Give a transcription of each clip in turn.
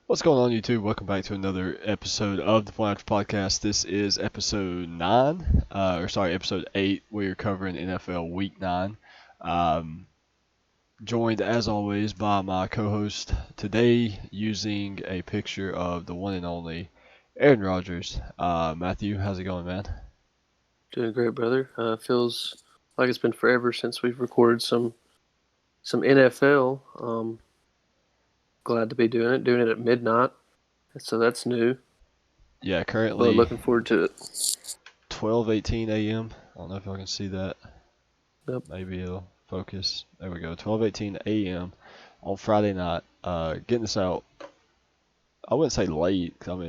What's going on, YouTube? Welcome back to another episode of the Point After Podcast. This is episode 9, episode 8. We are covering NFL Week 9. Um, Joined, as always, by my co-host today, using a picture of the one and only Aaron Rodgers. Matthew, how's it going, man? Doing great, brother. Feels like it's been forever since we've recorded some NFL. Glad to be doing it at midnight, so that's new. Yeah, But currently looking forward to it. 12:18 a.m. I don't know if y'all can see that. Yep. Maybe it'll focus. There we go. 12:18 a.m. on Friday night. Getting this out. I wouldn't say late. 'Cause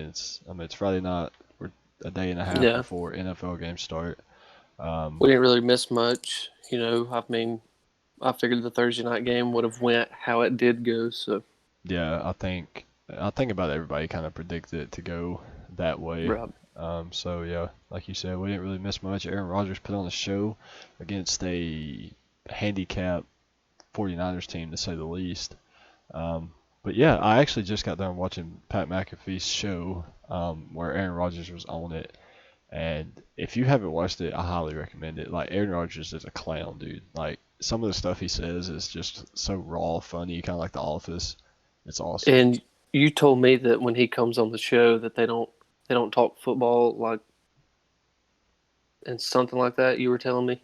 it's Friday night. We're a day and a half Yeah, before NFL games start. we didn't really miss much. I figured the Thursday night game would have went how it did go. So Yeah, I think about everybody kind of predicted it to go that way. right. So yeah, like you said, we didn't really miss much. Aaron Rodgers put on a show against a handicap 49ers team, to say the least. But yeah, I actually just got done watching Pat McAfee's show, where Aaron Rodgers was on it. And if you haven't watched it, I highly recommend it. Like, Aaron Rodgers is a clown, dude. Like, some of the stuff he says is just so raw, funny, kind of like The Office. It's awesome. And you told me that when he comes on the show that they don't talk football like and something like that. You were telling me.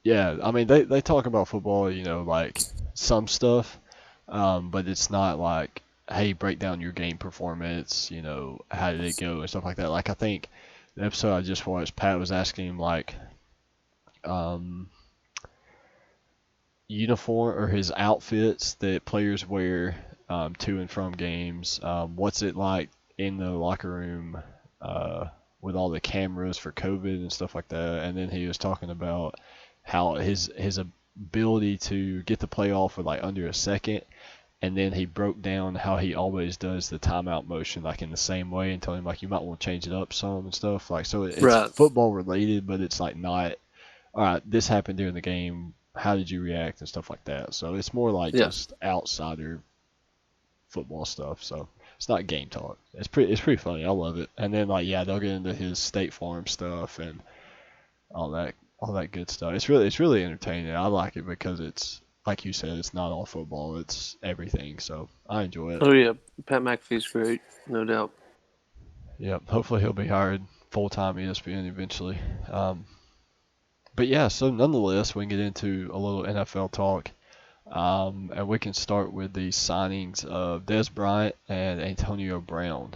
Yeah, I mean, they talk about football, like some stuff, but it's not like, hey, break down your game performance, how did it go and stuff like that. Like, I think the episode I just watched, Pat was asking him, like, um, uniform or his outfits that players wear to and from games. What's it like in the locker room with all the cameras for COVID and stuff like that? And then he was talking about how his ability to get the play off with like under a second. And then he broke down how he always does the timeout motion like in the same way, and told him like you might want to change it up some and stuff. Like, so it's Right. football related, but it's like not, all right, this happened during the game. How did you react and stuff like that? So it's more like Yeah. just outsider football stuff. So it's not game talk. It's pretty funny. I love it. And then like, yeah, they'll get into his State Farm stuff and all that good stuff. It's really entertaining. I like it because it's like you said, it's not all football. It's everything. So I enjoy it. Oh yeah, Pat McAfee's great, no doubt. Yep. Hopefully he'll be hired full time ESPN eventually. But yeah, so nonetheless, we can get into a little NFL talk. And we can start with the signings of Dez Bryant and Antonio Brown.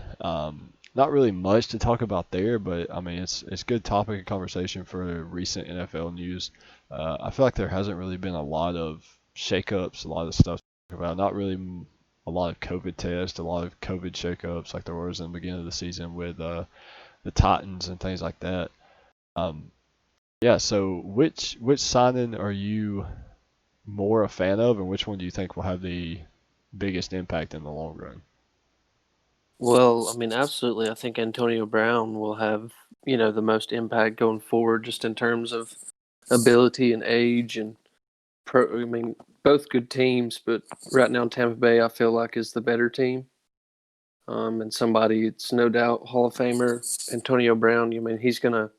Not really much to talk about there, but I mean it's good topic of conversation for recent NFL news. I feel like there hasn't really been a lot of shakeups, a lot of stuff to talk about. Not really a lot of COVID tests, a lot of COVID shakeups like there was in the beginning of the season with the Titans and things like that. Um, yeah, so which signing are you more a fan of, and which one do you think will have the biggest impact in the long run? Well, I mean, absolutely. I think Antonio Brown will have, the most impact going forward, just in terms of ability and age and pro. I mean, both good teams, but right now Tampa Bay, I feel like is the better team. And somebody, it's no doubt Hall of Famer Antonio Brown. I mean, he's gonna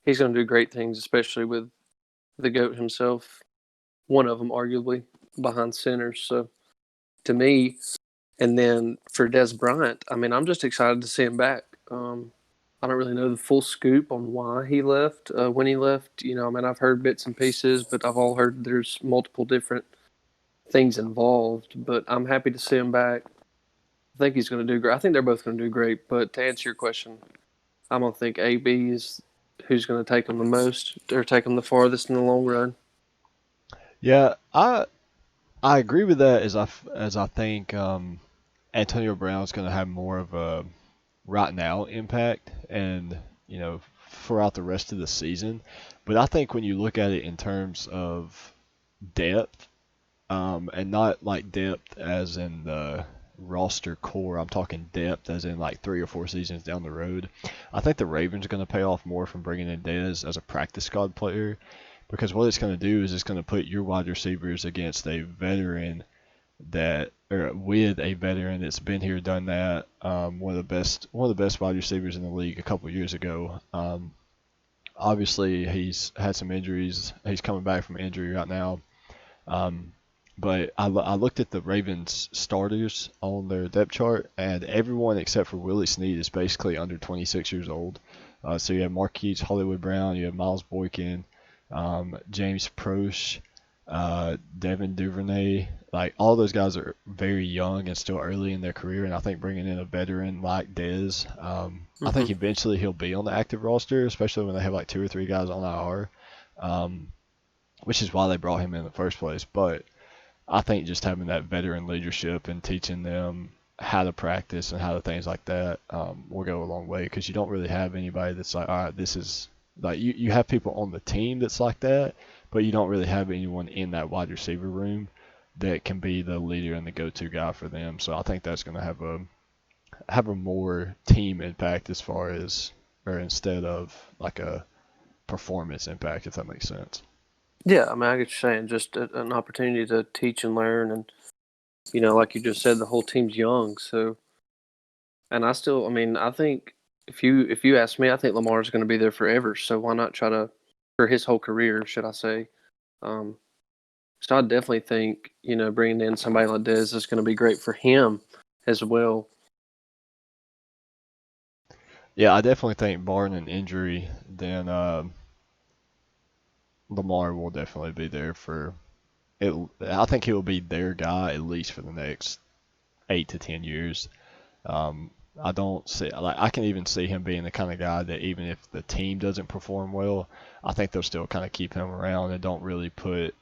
do great things, especially with the goat himself. One of them, arguably, behind center. So to me, and then for Des Bryant, I mean, I'm just excited to see him back. I don't really know the full scoop on why he left, when he left. I mean, I've heard bits and pieces, but I've all heard there's multiple different things involved. But I'm happy to see him back. I think he's going to do great. I think they're both going to do great. But to answer your question, I'm going to think AB is who's going to take him the most or take him the farthest in the long run. Yeah, I agree with that as I think Antonio Brown's going to have more of a right now impact and throughout the rest of the season. But I think when you look at it in terms of depth, and not like depth as in the roster core. I'm talking depth as in like 3 or 4 seasons down the road. I think the Ravens are going to pay off more from bringing in Dez as a practice squad player, because what it's going to do is it's going to put your wide receivers against a veteran that or with a veteran that's been here, done that. One of the best wide receivers in the league a couple years ago. Obviously, he's had some injuries. He's coming back from injury right now. Um, but I looked at the Ravens starters on their depth chart, and everyone except for Willie Snead is basically under 26 years old. So you have Marquise Hollywood Brown, you have Miles Boykin, James Proche, Devin Duvernay. Like all those guys are very young and still early in their career, and I think bringing in a veteran like Dez, I Hmm. think eventually he'll be on the active roster, especially when they have like two or three guys on IR, um, which is why they brought him in the first place. But I think just having that veteran leadership and teaching them how to practice and how to things like that will go a long way because you don't really have anybody that's like, all right, this is like you have people on the team that's like that, but you don't really have anyone in that wide receiver room that can be the leader and the go-to guy for them. So I think that's going to have a more team impact as far as or instead of like a performance impact, if that makes sense. Yeah, I mean, I get you saying just an opportunity to teach and learn, and like you just said, the whole team's young. So, and I mean, I think if you ask me, I think Lamar's going to be there forever. So why not try to for his whole career, should I say? Um, so I definitely think bringing in somebody like Dez is going to be great for him as well. Yeah, I definitely think barring an injury, then Lamar will definitely be there for it. I think he will be their guy at least for the next 8 to 10 years. Um, I don't see like I can even see him being the kind of guy that even if the team doesn't perform well, I think they'll still kind of keep him around and don't really put.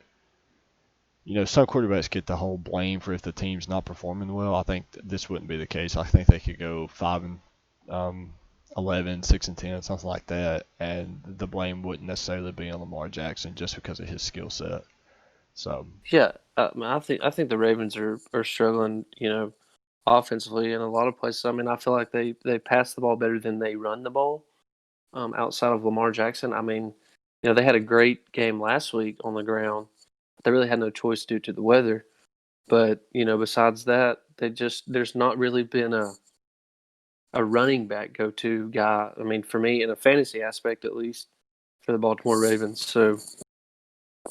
Some quarterbacks get the whole blame for if the team's not performing well. I think this wouldn't be the case. I think they could go 5 and um, 11, 6 and 10, something like that, and the blame wouldn't necessarily be on Lamar Jackson just because of his skill set. So Yeah, I, mean, I think the Ravens are struggling, offensively in a lot of places. I mean, I feel like they pass the ball better than they run the ball. Outside of Lamar Jackson, I mean, they had a great game last week on the ground. They really had no choice due to the weather. But besides that, there's not really been a running back go to guy. I mean, for me, in a fantasy aspect at least, for the Baltimore Ravens. So,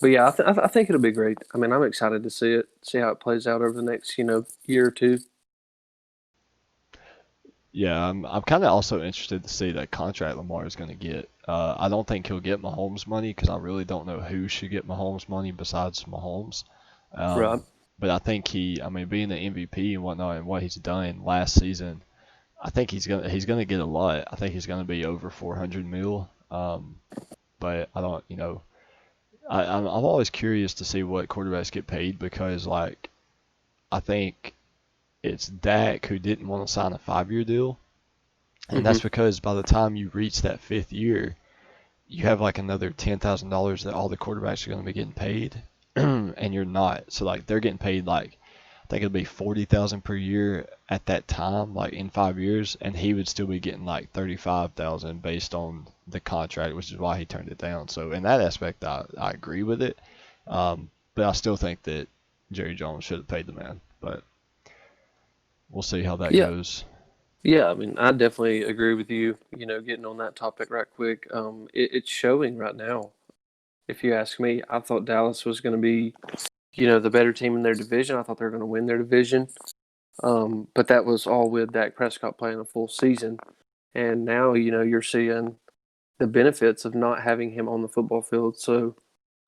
but yeah, I think it'll be great. I mean, I'm excited to see it, see how it plays out over the next year or two. yeah, I'm kind of also interested to see that contract Lamar is going to get. I don't think he'll get Mahomes money because I really don't know who should get Mahomes money besides Mahomes. Right. But I think I mean, being the MVP and whatnot and what he's done last season, I think he's gonna get a lot. I think he's gonna be over 400 mil. But I don't, I'm always curious to see what quarterbacks get paid because like I think it's Dak who didn't want to sign a 5 year deal, and Hmm. that's because by the time you reach that fifth year, you have like another $10,000 that all the quarterbacks are going to be getting paid, and you're not. So like they're getting paid like I think it'll be 40,000 per year at that time, like in 5 years, and he would still be getting like 35,000 based on the contract, which is why he turned it down. So in that aspect, I agree with it, but I still think that Jerry Jones should have paid the man. But we'll see how that Yeah. goes. Yeah, I mean, I definitely agree with you. Getting on that topic right quick, it's showing right now. If you ask me, I thought Dallas was going to be, the better team in their division. I thought they were going to win their division. But that was all with Dak Prescott playing a full season. And now, you're seeing the benefits of not having him on the football field. So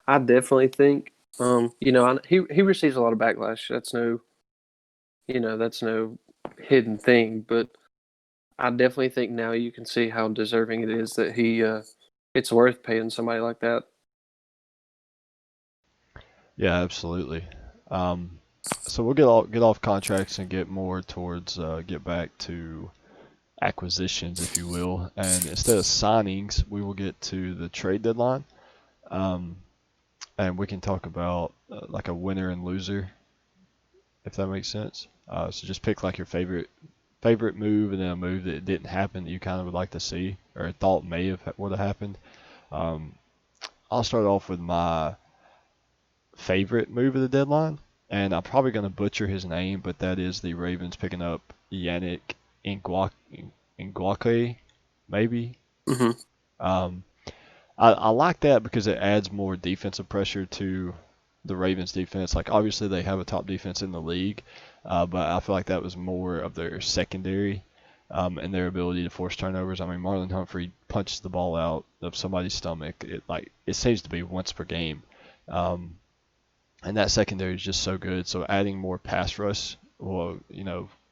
I definitely think, he receives a lot of backlash. That's no hidden thing. But I definitely think now you can see how deserving it is that it's worth paying somebody like that. Yeah, absolutely. Um, so we'll get off contracts and get more towards get back to acquisitions, if you will, and instead of signings, we will get to the trade deadline, um, and we can talk about like a winner and loser, if that makes sense. So just pick like your favorite move, and then a move that didn't happen that you kind of would like to see or thought may have would have happened. Um, I'll start off with my favorite move of the deadline. and I'm probably going to butcher his name, but that is the Ravens picking up Yannick Ngakoue, maybe. Hmm. Um, I like that because it adds more defensive pressure to the Ravens defense. Like obviously they have a top defense in the league, but I feel like that was more of their secondary and their ability to force turnovers. I mean, Marlon Humphrey punches the ball out of somebody's stomach. It seems to be once per game, um, and that secondary is just so good. So adding more pass rush will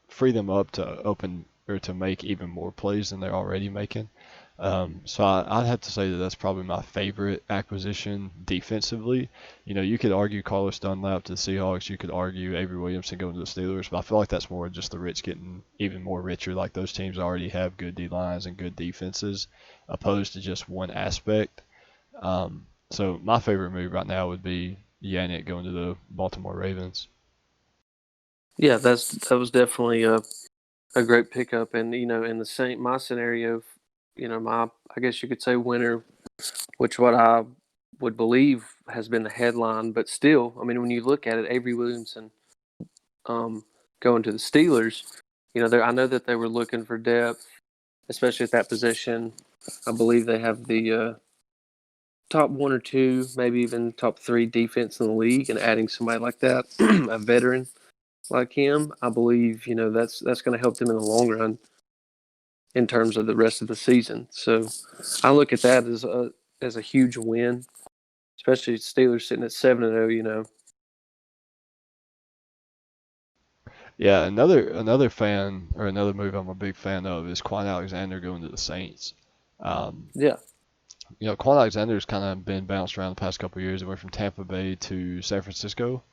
free them up to open or to make even more plays than they're already making. I'd have to say that that's probably my favorite acquisition defensively. You could argue Carlos Dunlap to the Seahawks. You could argue Avery Williamson going to the Steelers, but I feel like that's more just the rich getting even more richer. Like those teams already have good D lines and good defenses, opposed to just one aspect. So my favorite move right now would be Yannick going to the Baltimore Ravens. Yeah, that was definitely a great pickup, and in the same my scenario, my I guess you could say winner, which what I would believe has been the headline, but still, I mean, when you look at it, Avery Williamson um, going to the Steelers, I know that they were looking for depth, especially at that position. I believe they have the top one or two, maybe even top three defense in the league, and adding somebody like that, a veteran like him, I believe that's going to help them in the long run in terms of the rest of the season. So I look at that as a huge win, especially Steelers sitting at 7-0. Yeah, another fan or another move I'm a big fan of is Quan Alexander going to the Saints. Um, Yeah, Quan Alexander's kind of been bounced around the past couple of years. He went from Tampa Bay to San Francisco,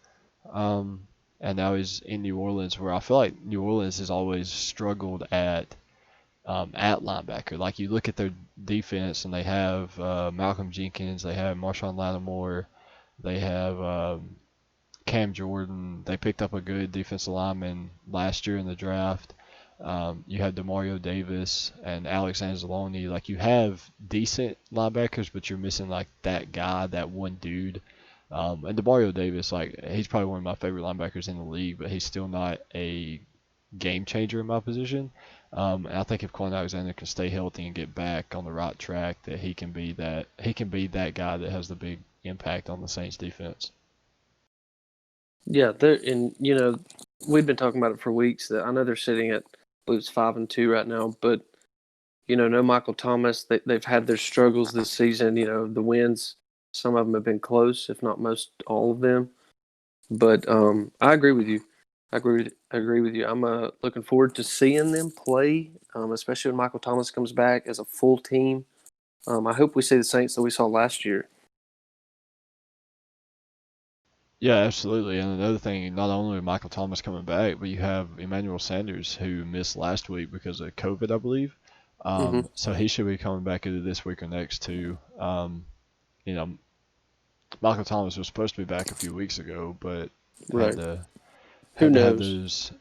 um, and now he's in New Orleans, where I feel like New Orleans has always struggled at linebacker. Like you look at their defense, and they have Malcolm Jenkins, they have Marshawn Lattimore, they have Cam Jordan. They picked up a good defensive lineman last year in the draft. You have Demario Davis and Alex Anzalone. Like you have decent linebackers, but you're missing like that guy, that one dude. And Demario Davis, like he's probably one of my favorite linebackers in the league, but he's still not a game changer in my position. And I think if Quan Alexander can stay healthy and get back on the right track, that he can be that guy that has the big impact on the Saints defense. yeah, and we've been talking about it for weeks. That I know they're sitting at, I believe it's 5-2 right now, but no Michael Thomas. They've had their struggles this season. The wins, some of them have been close, if not most all of them. But I agree with you. I agree with you. I'm looking forward to seeing them play, especially when Michael Thomas comes back as a full team. I hope we see the Saints that we saw last year. Yeah, absolutely. And another thing, not only Michael Thomas coming back, but you have Emmanuel Sanders who missed last week because of COVID, I believe. Hmm. So he should be coming back either this week or next too. You know, Michael Thomas was supposed to be back a few weeks ago, but had Right. to Who had to have knows? those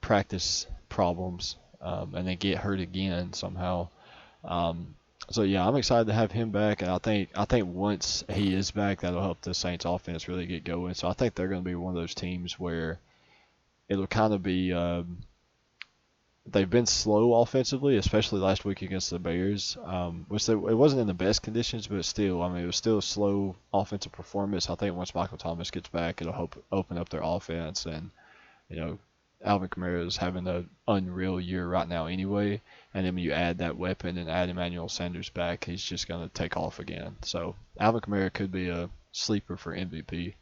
practice problems, and then get hurt again somehow. Um, so yeah, I'm excited to have him back, and I think once he is back, that'll help the Saints offense really get going. So I think they're going to be one of those teams where it'll kind of be they've been slow offensively, especially last week against the Bears, it wasn't in the best conditions, but still, I mean, it was still a slow offensive performance. I think once Michael Thomas gets back, it'll help open up their offense, and you know, Alvin Kamara is having an unreal year right now anyway, and then when you add that weapon and add Emmanuel Sanders back, he's just going to take off again. So Alvin Kamara could be a sleeper for MVP.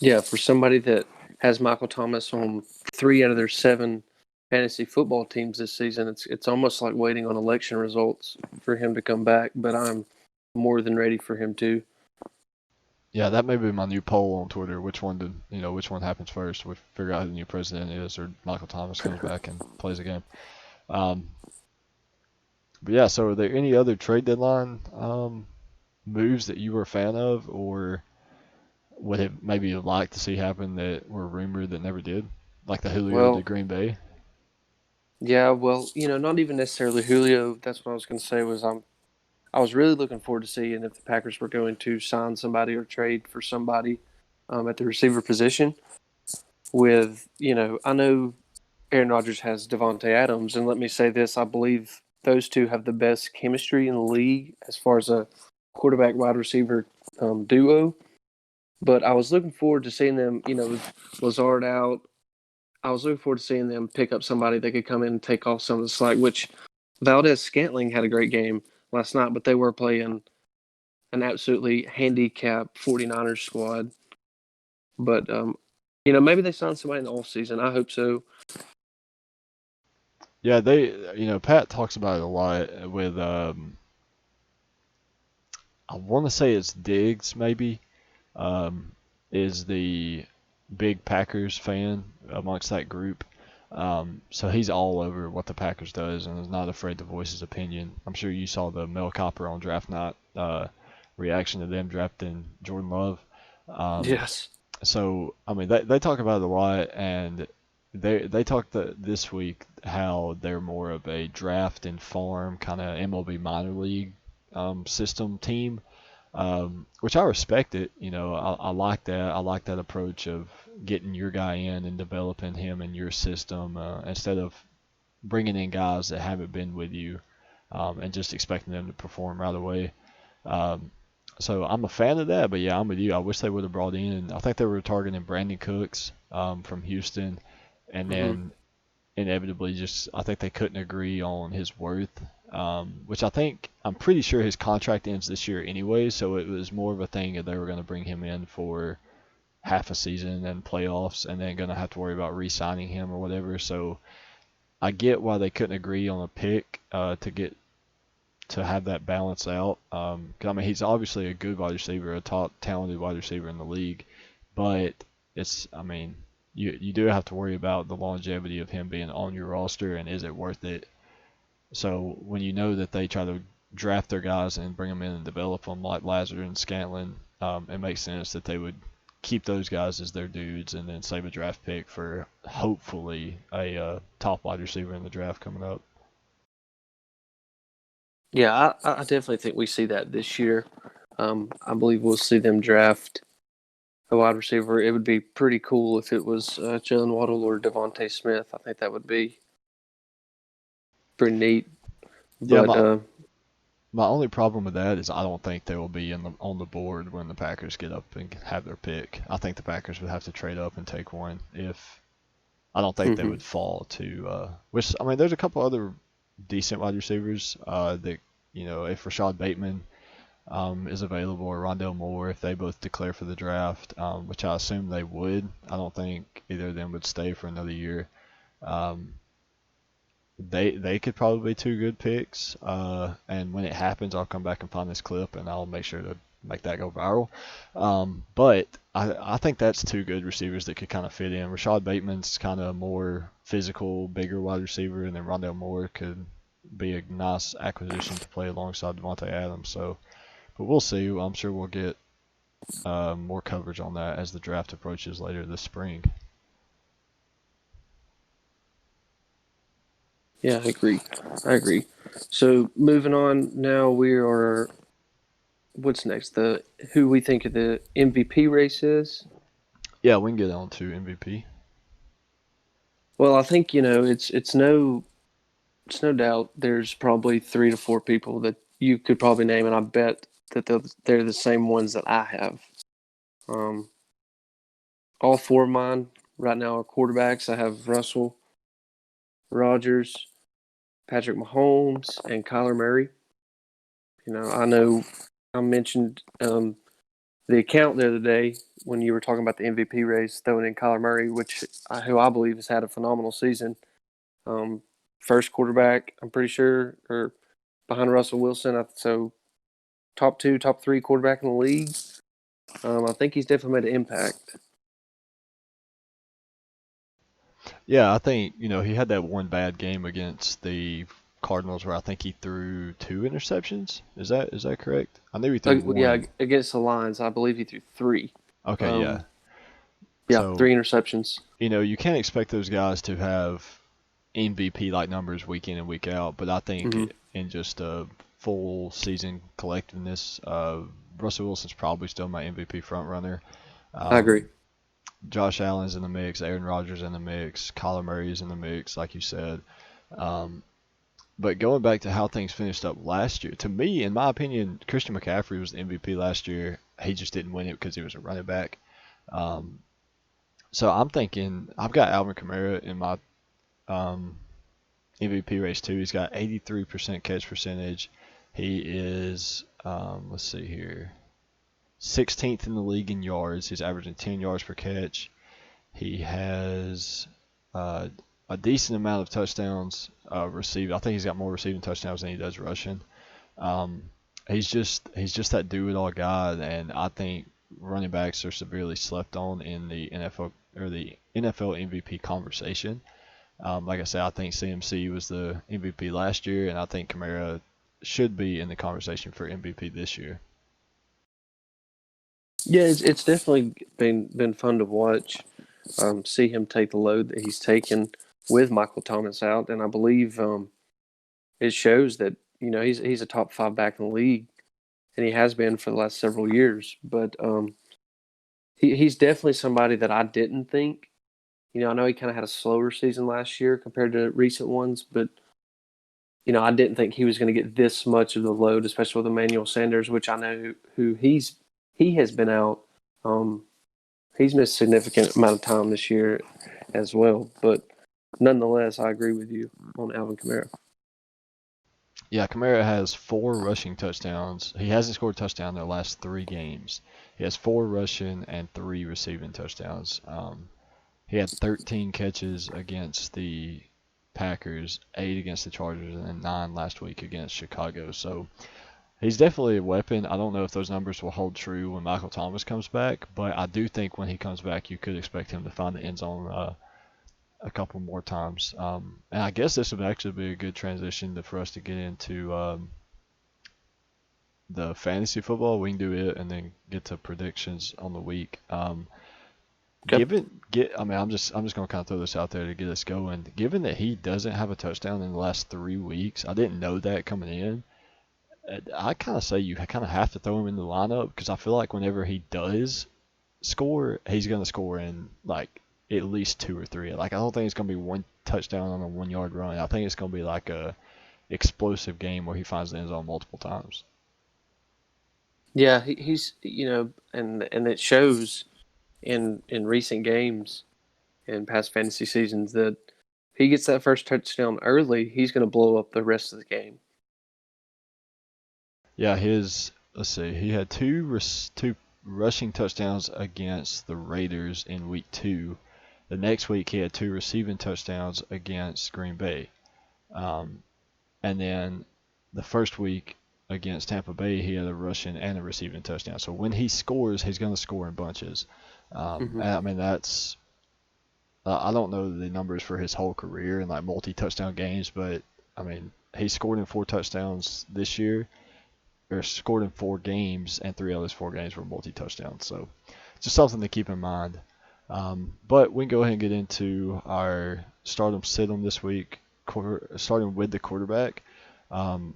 Yeah, for somebody that has Michael Thomas on 3 out of their 7 fantasy football teams this season, it's almost like waiting on election results for him to come back. But I'm more than ready for him to. Yeah, that may be my new poll on Twitter. Which one happens first? We figure out who the new president is, or Michael Thomas comes back and plays a game. Um, but yeah, so are there any other trade deadline moves that you were a fan of, or would have maybe liked to see happen that were rumored that never did, like the Julio to Well, Green Bay? yeah, well, not even necessarily Julio. That's what I was going to say. I was really looking forward to seeing if the Packers were going to sign somebody or trade for somebody. at the receiver position. With, I know Aaron Rodgers has Devontae Adams, and let me say this: I believe those two have the best chemistry in the league as far as a quarterback wide receiver duo. But I was looking forward to seeing them, with Lazard out. I was looking forward to seeing them pick up somebody that could come in and take off some of the slack, which Valdez Scantling had a great game last night, but they were playing an absolutely handicapped 49ers squad. But, maybe they signed somebody in the offseason. I hope so. Yeah, Pat talks about it a lot with, I want to say it's Diggs maybe, um, is the big Packers fan amongst that group. So he's all over what the Packers does and is not afraid to voice his opinion. I'm sure you saw the Mel Copper on draft night reaction to them drafting Jordan Love. Um, Yes. so I mean they talk about it a lot, and they talked this week how they're more of a draft and farm kind of MLB minor league system team, which I respect it. I like that. I like that approach of getting your guy in and developing him in your system instead of bringing in guys that haven't been with you and just expecting them to perform right away. Um, so I'm a fan of that, but yeah, I'm with you. I wish they would have brought in. I think they were targeting Brandon Cooks from Houston, and Mm-hmm. then inevitably just I think they couldn't agree on his worth, which I'm pretty sure his contract ends this year anyway, so it was more of a thing that they were going to bring him in for half a season and playoffs and then going to have to worry about re-signing him or whatever. So I get why they couldn't agree on a pick to have that balance out. 'Cause, I mean, he's obviously a good wide receiver, a top talented wide receiver in the league, but I mean, you do have to worry about the longevity of him being on your roster and is it worth it. So when you know that they try to draft their guys and bring them in and develop them like Lazard and Scantlin, it makes sense that they would keep those guys as their dudes and then save a draft pick for hopefully a top wide receiver in the draft coming up. Yeah, I definitely think we see that this year. I believe we'll see them draft a wide receiver. It would be pretty cool if it was Jalen Waddle or Devontae Smith. I think that would be pretty neat. Yeah, But my only problem with that is I don't think they will be on the board when the Packers get up and have their pick. I think the Packers would have to trade up and take one if I don't think they mm-hmm. would fall to which I mean there's a couple other decent wide receivers that if Rashad Bateman is available or Rondell Moore if they both declare for the draft, which I assume they would. I don't think either of them would stay for another year. Um, they could probably be two good picks. And when it happens, I'll come back and find this clip and I'll make sure to make that go viral. But I think that's two good receivers that could kind of fit in. Rashad Bateman's kind of more physical, bigger wide receiver, and then Rondell Moore could be a nice acquisition to play alongside Devontae Adams. So, but we'll see. I'm sure we'll get more coverage on that as the draft approaches later this spring. Yeah, I agree. I agree. So moving on now, we are. What's next? The who we think the MVP race is. Yeah, we can get on to MVP. Well, I think it's no doubt. There's probably 3 to 4 people that you could probably name, and I bet that they're the same ones that I have. Um, all 4 of mine right now are quarterbacks. I have Russell, Rodgers, Patrick Mahomes, and Kyler Murray. I know I mentioned the account the other day when you were talking about the MVP race, throwing in Kyler Murray, who I believe has had a phenomenal season. First quarterback, I'm pretty sure, or behind Russell Wilson. So top 2, top 3 quarterback in the league. I think he's definitely made an impact. Yeah, I think he had that one bad game against the Cardinals where I think he threw 2 interceptions. Is that correct? I knew he threw Yeah, one. against the Lions, I believe he threw 3. Okay, yeah. Um, yeah, So 3 interceptions. you can't expect those guys to have MVP like numbers week in and week out, but I Mm-hmm. think in just a full season collectiveness, Russell Wilson's probably still my MVP front runner. I agree. Josh Allen's in the mix, Aaron Rodgers in the mix, Kyler Murray's in the mix, like you said. Um, but going back to how things finished up last year, to me, in my opinion, Christian McCaffrey was the MVP last year. He just didn't win it because he was a running back. Um, so I'm thinking I've got Alvin Kamara in my um, MVP race too. He's got 83% catch percentage. He is, let's see here, 16th in the league in yards. He's averaging 10 yards per catch. He has uh, a decent amount of touchdowns received. I think he's got more receiving touchdowns than he does rushing. Um, he's just that do-it-all guy, and I think running backs are severely slept on in the NFL or the NFL MVP conversation. Like I said, I think CMC was the MVP last year, and I think Kamara should be in the conversation for MVP this year. Yeah, it's definitely been fun to watch. See him take the load that he's taken with Michael Thomas out, and I believe it shows that he's a top five back in the league, and he has been for the last several years. But he's definitely somebody that I didn't think. I know he kind of had a slower season last year compared to recent ones, but I didn't think he was going to get this much of the load, especially with Emmanuel Sanders, which I know who he has been out. Um, he's missed a significant amount of time this year as well, but nonetheless, I agree with you on Alvin Kamara. Yeah, Kamara has 4 rushing touchdowns. He hasn't scored a touchdown in the last 3 games. He has 4 rushing and 3 receiving touchdowns. He had 13 catches against the Packers, 8 against the Chargers, and then 9 last week against Chicago. So he's definitely a weapon. I don't know if those numbers will hold true when Michael Thomas comes back, but I do think when he comes back, you could expect him to find the end zone a couple more times. And I guess this would actually be a good transition for us to get into the fantasy football. We can do it and then get to predictions on the week. Okay. I mean, I'm just gonna kind of throw this out there to get us going. Given that he doesn't have a touchdown in the last 3 weeks, I didn't know that coming in. I kind of say you kind of have to throw him in the lineup because I feel like whenever he does score, he's gonna score in like at least 2 or 3. Like I don't think it's gonna be one touchdown on a 1 yard run. I think it's gonna be like a explosive game where he finds the end zone multiple times. Yeah, he's and it shows in recent games and past fantasy seasons that if he gets that first touchdown early, he's going to blow up the rest of the game. Yeah, let's see, he had two rushing touchdowns against the Raiders in week 2. The next week he had 2 receiving touchdowns against Green Bay. Um, and then the first week against Tampa Bay, he had a rushing and a receiving touchdown. So when he scores, he's going to score in bunches. Mm-hmm. And I mean, I don't know the numbers for his whole career in like multi-touchdown games, but I mean, he scored in 4 touchdowns this year, or scored in 4 games, and 3 of those 4 games were multi-touchdowns. So just something to keep in mind. But we can go ahead and get into our start 'em sit 'em this week, starting with the quarterback. Um,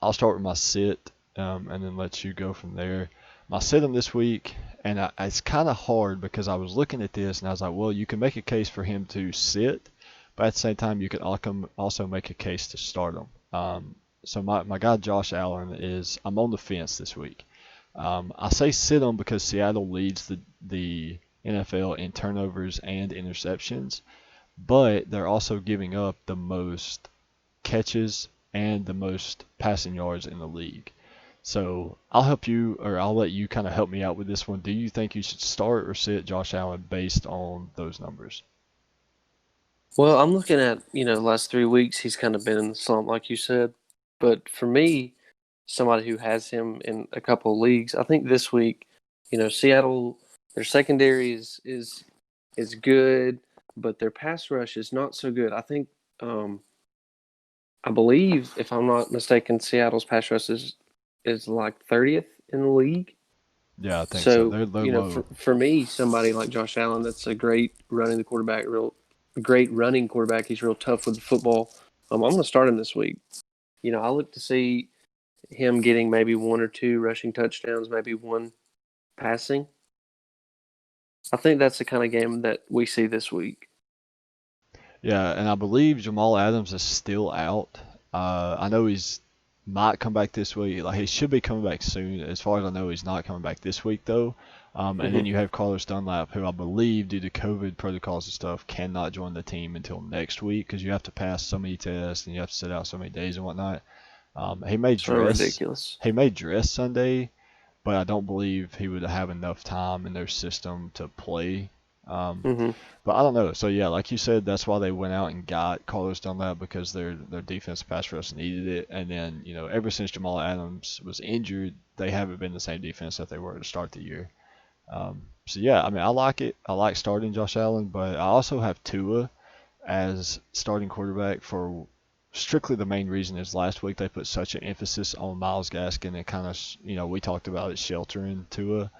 I'll start with my sit, and then let you go from there. My sit 'em this week, and it's kind of hard because I was looking at this and I was like, well, you can make a case for him to sit, but at the same time, you could also make a case to start him. So my guy Josh Allen I'm on the fence this week. I say sit him because Seattle leads the NFL in turnovers and interceptions, but they're also giving up the most catches and the most passing yards in the league. So I'll let you kind of help me out with this one. Do you think you should start or sit Josh Allen based on those numbers? Well, I'm looking at the last 3 weeks. He's kind of been in the slump, like you said. But for me, somebody who has him in a couple of leagues, I think this week, Seattle, their secondary is good, but their pass rush is not so good. Um, I believe, if I'm not mistaken, Seattle's pass rush is like 30th in the league. Yeah, I think so. So, They're low. for me, somebody like Josh Allen, that's a great great running quarterback. He's real tough with the football. I'm going to start him this week. I look to see him getting maybe 1 or 2 rushing touchdowns, maybe 1 passing. I think that's the kind of game that we see this week. Yeah, and I believe Jamal Adams is still out. I know he's might come back this week. Like he should be coming back soon. As far as I know, he's not coming back this week though. And Hmm. then you have Carlos Dunlap, who I believe, due to COVID protocols and stuff, cannot join the team until next week because you have to pass so many tests and you have to sit out so many days and whatnot. He may So dress. ridiculous. He may dress Sunday, but I don't believe he would have enough time in their system to play. Um, Hmm. but I don't know. So yeah, like you said, that's why they went out and got Carlos Dunlap because their defense pass rush needed it. And then ever since Jamal Adams was injured, they haven't been the same defense that they were to start the year. So yeah, I mean I like it. I like starting Josh Allen, but I also have Tua as starting quarterback for strictly the main reason is last week they put such an emphasis on Miles Gaskin and kind of we talked about it sheltering Tua.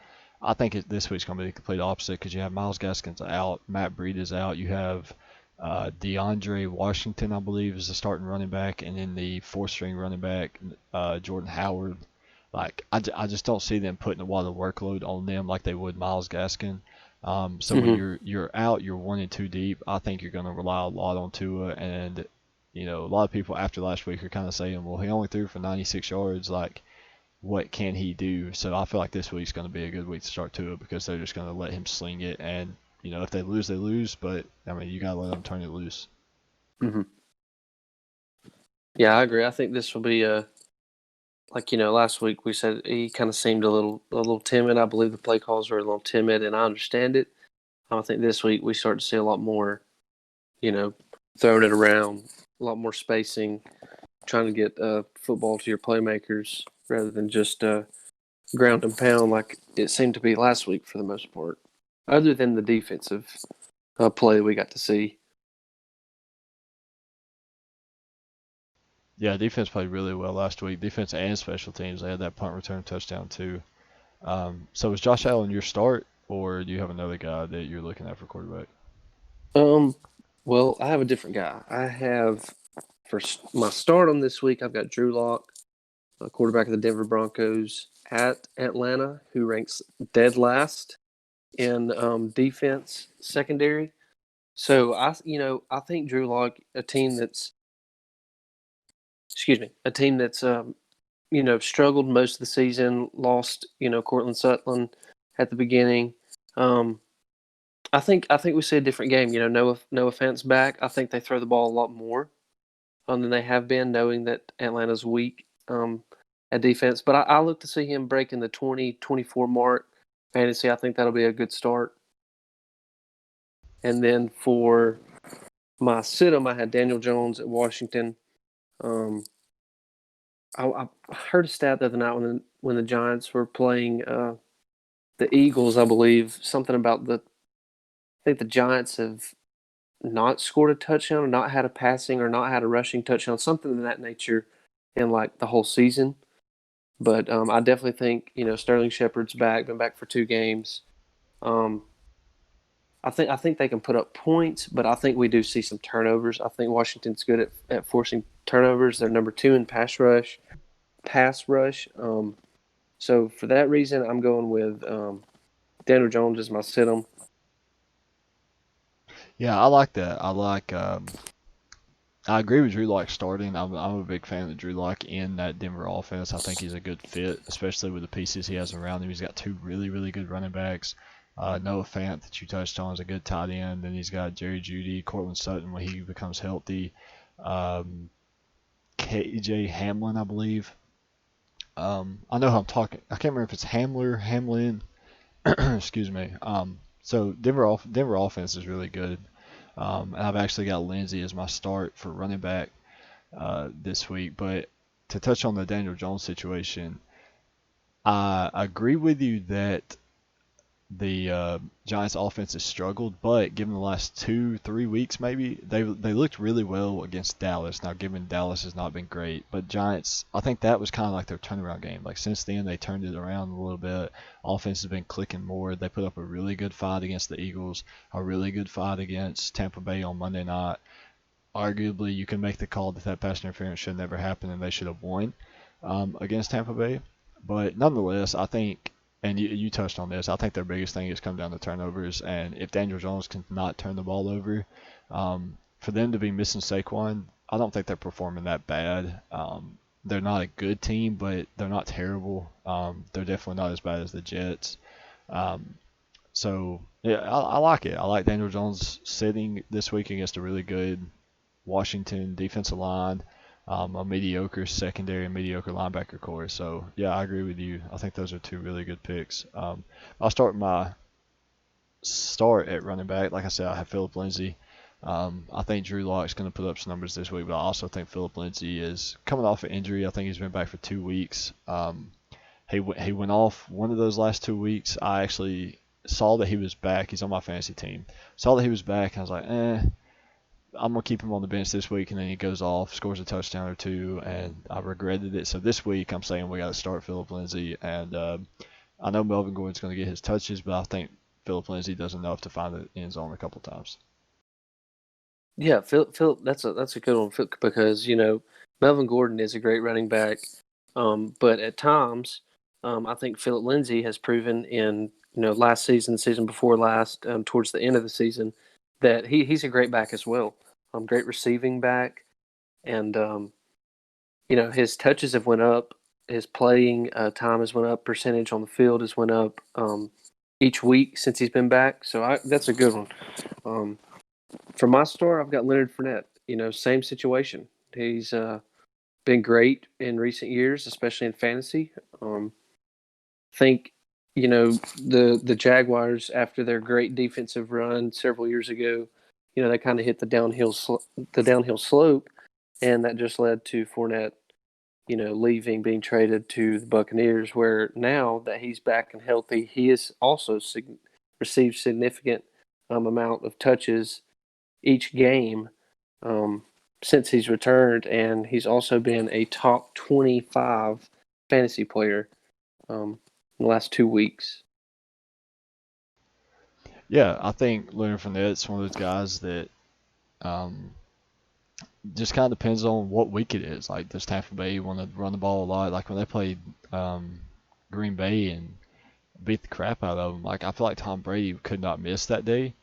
I think this week's going to be the complete opposite because you have Miles Gaskin's out, Matt Breed is out, you have DeAndre Washington, I believe, is the starting running back, and then the fourth string running back, Jordan Howard. Like I just don't see them putting a lot of workload on them like they would Miles Gaskin. So when Hmm. you're out, you're 1 and 2 deep. I think you're going to rely a lot on Tua, and a lot of people after last week are kind of saying, well, he only threw for 96 yards. Like what can he do? So I feel like this week's going to be a good week to start to it because they're just going to let him sling it. And, if they lose, they lose. But, I mean, you got to let them turn it loose. Hmm. Yeah, I agree. I think this will be like last week we said he kind of seemed a little timid. I believe the play calls were a little timid, and I understand it. I think this week we start to see a lot more, you know, throwing it around, a lot more spacing, trying to get football to your playmakers rather than just ground and pound like it seemed to be last week for the most part. Other than the defensive play we got to see. Yeah, defense played really well last week. Defense and special teams. They had that punt return touchdown, too. So is Josh Allen your start, or do you have another guy that you're looking at for quarterback? Um, well, I have a different guy. I have for my start on this week. I've got Drew Lock, quarterback of the Denver Broncos at Atlanta, who ranks dead last in defense secondary. So I think Drew Lock, a team that's struggled most of the season, lost Cortland Sutton at the beginning. Um, I think we see a different game. No offense back. I think they throw the ball a lot more than they have been, knowing that Atlanta's weak at defense. But I look to see him breaking the 20-24 mark fantasy. I think that'll be a good start. And then for my sit-em, I had Daniel Jones at Washington. Um, I heard a stat the other night when the Giants were playing the Eagles. I believe something about I think the Giants have not scored a touchdown, or not had a passing, or not had a rushing touchdown, something of that nature, in like the whole season. But I definitely think Sterling Shepard's back, been back for 2 games. Um, I think they can put up points, but I think we do see some turnovers. I think Washington's good at forcing turnovers. They're number 2 in pass rush. So for that reason, I'm going with Daniel Jones as my sit-em. Yeah, I like that. I agree with Drew Lock starting. I'm a big fan of Drew Lock in that Denver offense. I think he's a good fit, especially with the pieces he has around him. He's got two really, really good running backs. Noah Fant that you touched on is a good tight end. Then he's got Jerry Jeudy, Cortland Sutton when he becomes healthy. Um, KJ Hamlin, I believe. I know how I'm talking. I can't remember if it's Hamlin. Excuse me. So Denver offense is really good. And I've actually got Lindsey as my start for running back this week. But to touch on the Daniel Jones situation, I agree with you that the Giants' offense has struggled, but given the last 2-3 weeks, maybe they looked really well against Dallas. Now, given Dallas has not been great, but Giants, I think that was kind of like their turnaround game. Like since then, they turned it around a little bit. Offense has been clicking more. They put up a really good fight against the Eagles, a really good fight against Tampa Bay on Monday night. Arguably, you can make the call that pass interference should never happen and they should have won against Tampa Bay. But nonetheless, I think and you touched on this. I think their biggest thing is come down to turnovers, and if Daniel Jones can not turn the ball over, for them to be missing Saquon, I don't think they're performing that bad. They're not a good team, but they're not terrible. They're definitely not as bad as the Jets. Um, so yeah, I like it. I like Daniel Jones sitting this week against a really good Washington defensive line, a mediocre secondary and mediocre linebacker core. So yeah, I agree with you. I think those are two really good picks. I'll start my start at running back. Like I said, I have Philip Lindsay. I think Drew Lock's going to put up some numbers this week, but I also think Philip Lindsay is coming off an injury. I think he's been back for 2 weeks. He went off one of those last 2 weeks. I actually saw that he was back. He's on my fantasy team. Saw that he was back, and I was like, I'm gonna keep him on the bench this week, and then he goes off, scores a touchdown or two, and I regretted it. So this week, I'm saying we got to start Philip Lindsay, and I know Melvin Gordon's gonna get his touches, but I think Philip Lindsay does enough to find the end zone a couple times. Yeah, Phil, that's a good one because Melvin Gordon is a great running back, but at times, I think Philip Lindsay has proven in last season, season before last, towards the end of the season, that he's a great back as well. Great receiving back, and his touches have went up, his playing time has went up, percentage on the field has went up each week since he's been back. So that's a good one. For my star, I've got Leonard Fournette. Same situation. He's been great in recent years, especially in fantasy. Think the Jaguars after their great defensive run several years ago, they kind of hit the downhill slope, and that just led to Fournette, leaving, being traded to the Buccaneers. Where now that he's back and healthy, he has also received significant amount of touches each game since he's returned, and he's also been a top 25 fantasy player in the last 2 weeks. Yeah, I think Leonard Fournette's one of those guys that um, just kind of depends on what week it is. Like, does Tampa Bay want to run the ball a lot? Like when they played Green Bay and beat the crap out of them. Like I feel like Tom Brady could not miss that day.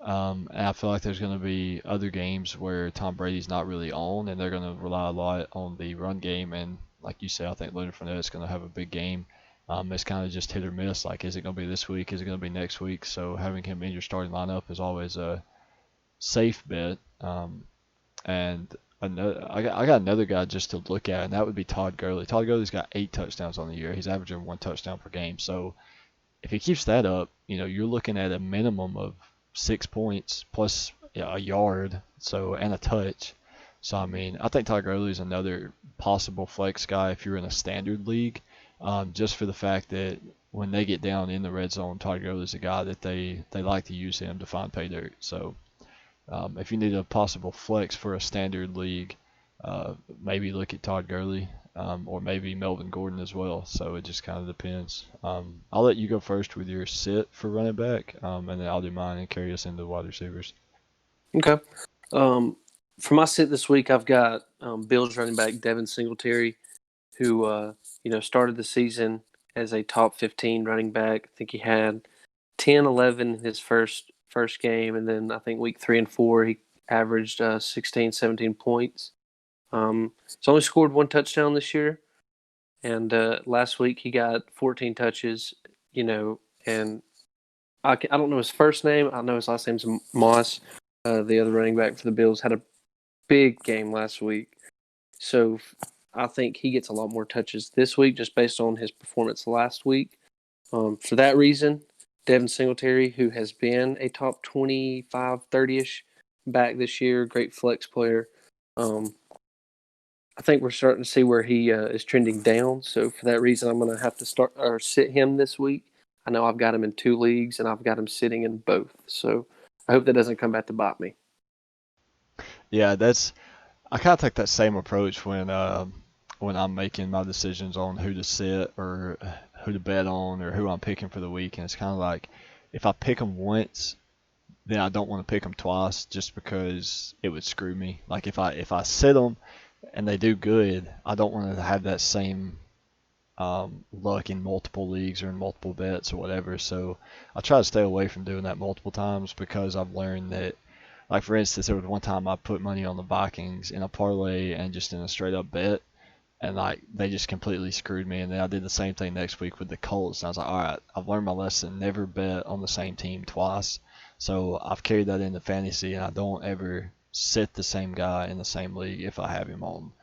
And I feel like there's going to be other games where Tom Brady's not really on, and they're going to rely a lot on the run game. And like you said, I think Leonard Fournette is going to have a big game. It's kind of just hit or miss. Like, is it going to be this week? Is it going to be next week? So having him in your starting lineup is always a safe bet. And I got another guy just to look at, and that would be Todd Gurley. Todd Gurley's got 8 touchdowns on the year. He's averaging 1 touchdown per game. So if he keeps that up, you're looking at a minimum of 6 points plus a yard, and a touch. So I mean, I think Todd Gurley is another possible flex guy if you're in a standard league, just for the fact that when they get down in the red zone, Todd Gurley is a guy that they like to use him to find pay dirt. So if you need a possible flex for a standard league, maybe look at Todd Gurley, or maybe Melvin Gordon as well. So it just kind of depends. I'll let you go first with your sit for running back, and then I'll do mine and carry us into wide receivers. Okay. For my sit this week, I've got Bills running back Devin Singletary, who started the season as a top 15 running back. I think he had 10, 11 in his first game, and then I think week 3 and 4 he averaged 16, 17 points. He's only scored 1 touchdown this year, and last week he got 14 touches. And I don't know his first name. I know his last name's Moss. The other running back for the Bills had a big game last week, so I think he gets a lot more touches this week just based on his performance last week. For that reason, Devin Singletary, who has been a top 25, 30-ish back this year, great flex player. I think we're starting to see where he is trending down. So for that reason, I'm going to have to start or sit him this week. I know I've got him in 2 leagues, and I've got him sitting in both. So I hope that doesn't come back to bite me. Yeah, I kind of take that same approach when I'm making my decisions on who to sit or who to bet on or who I'm picking for the week. And it's kind of like if I pick them once, then I don't want to pick them twice just because it would screw me. Like if I sit them and they do good, I don't want to have that same luck in multiple leagues or in multiple bets or whatever. So I try to stay away from doing that multiple times because I've learned that, like for instance, there was one time I put money on the Vikings in a parlay and just in a straight up bet, and like they just completely screwed me. And then I did the same thing next week with the Colts. And I was like, all right, I've learned my lesson. Never bet on the same team twice. So I've carried that into fantasy, and I don't ever sit the same guy in the same league if I have him on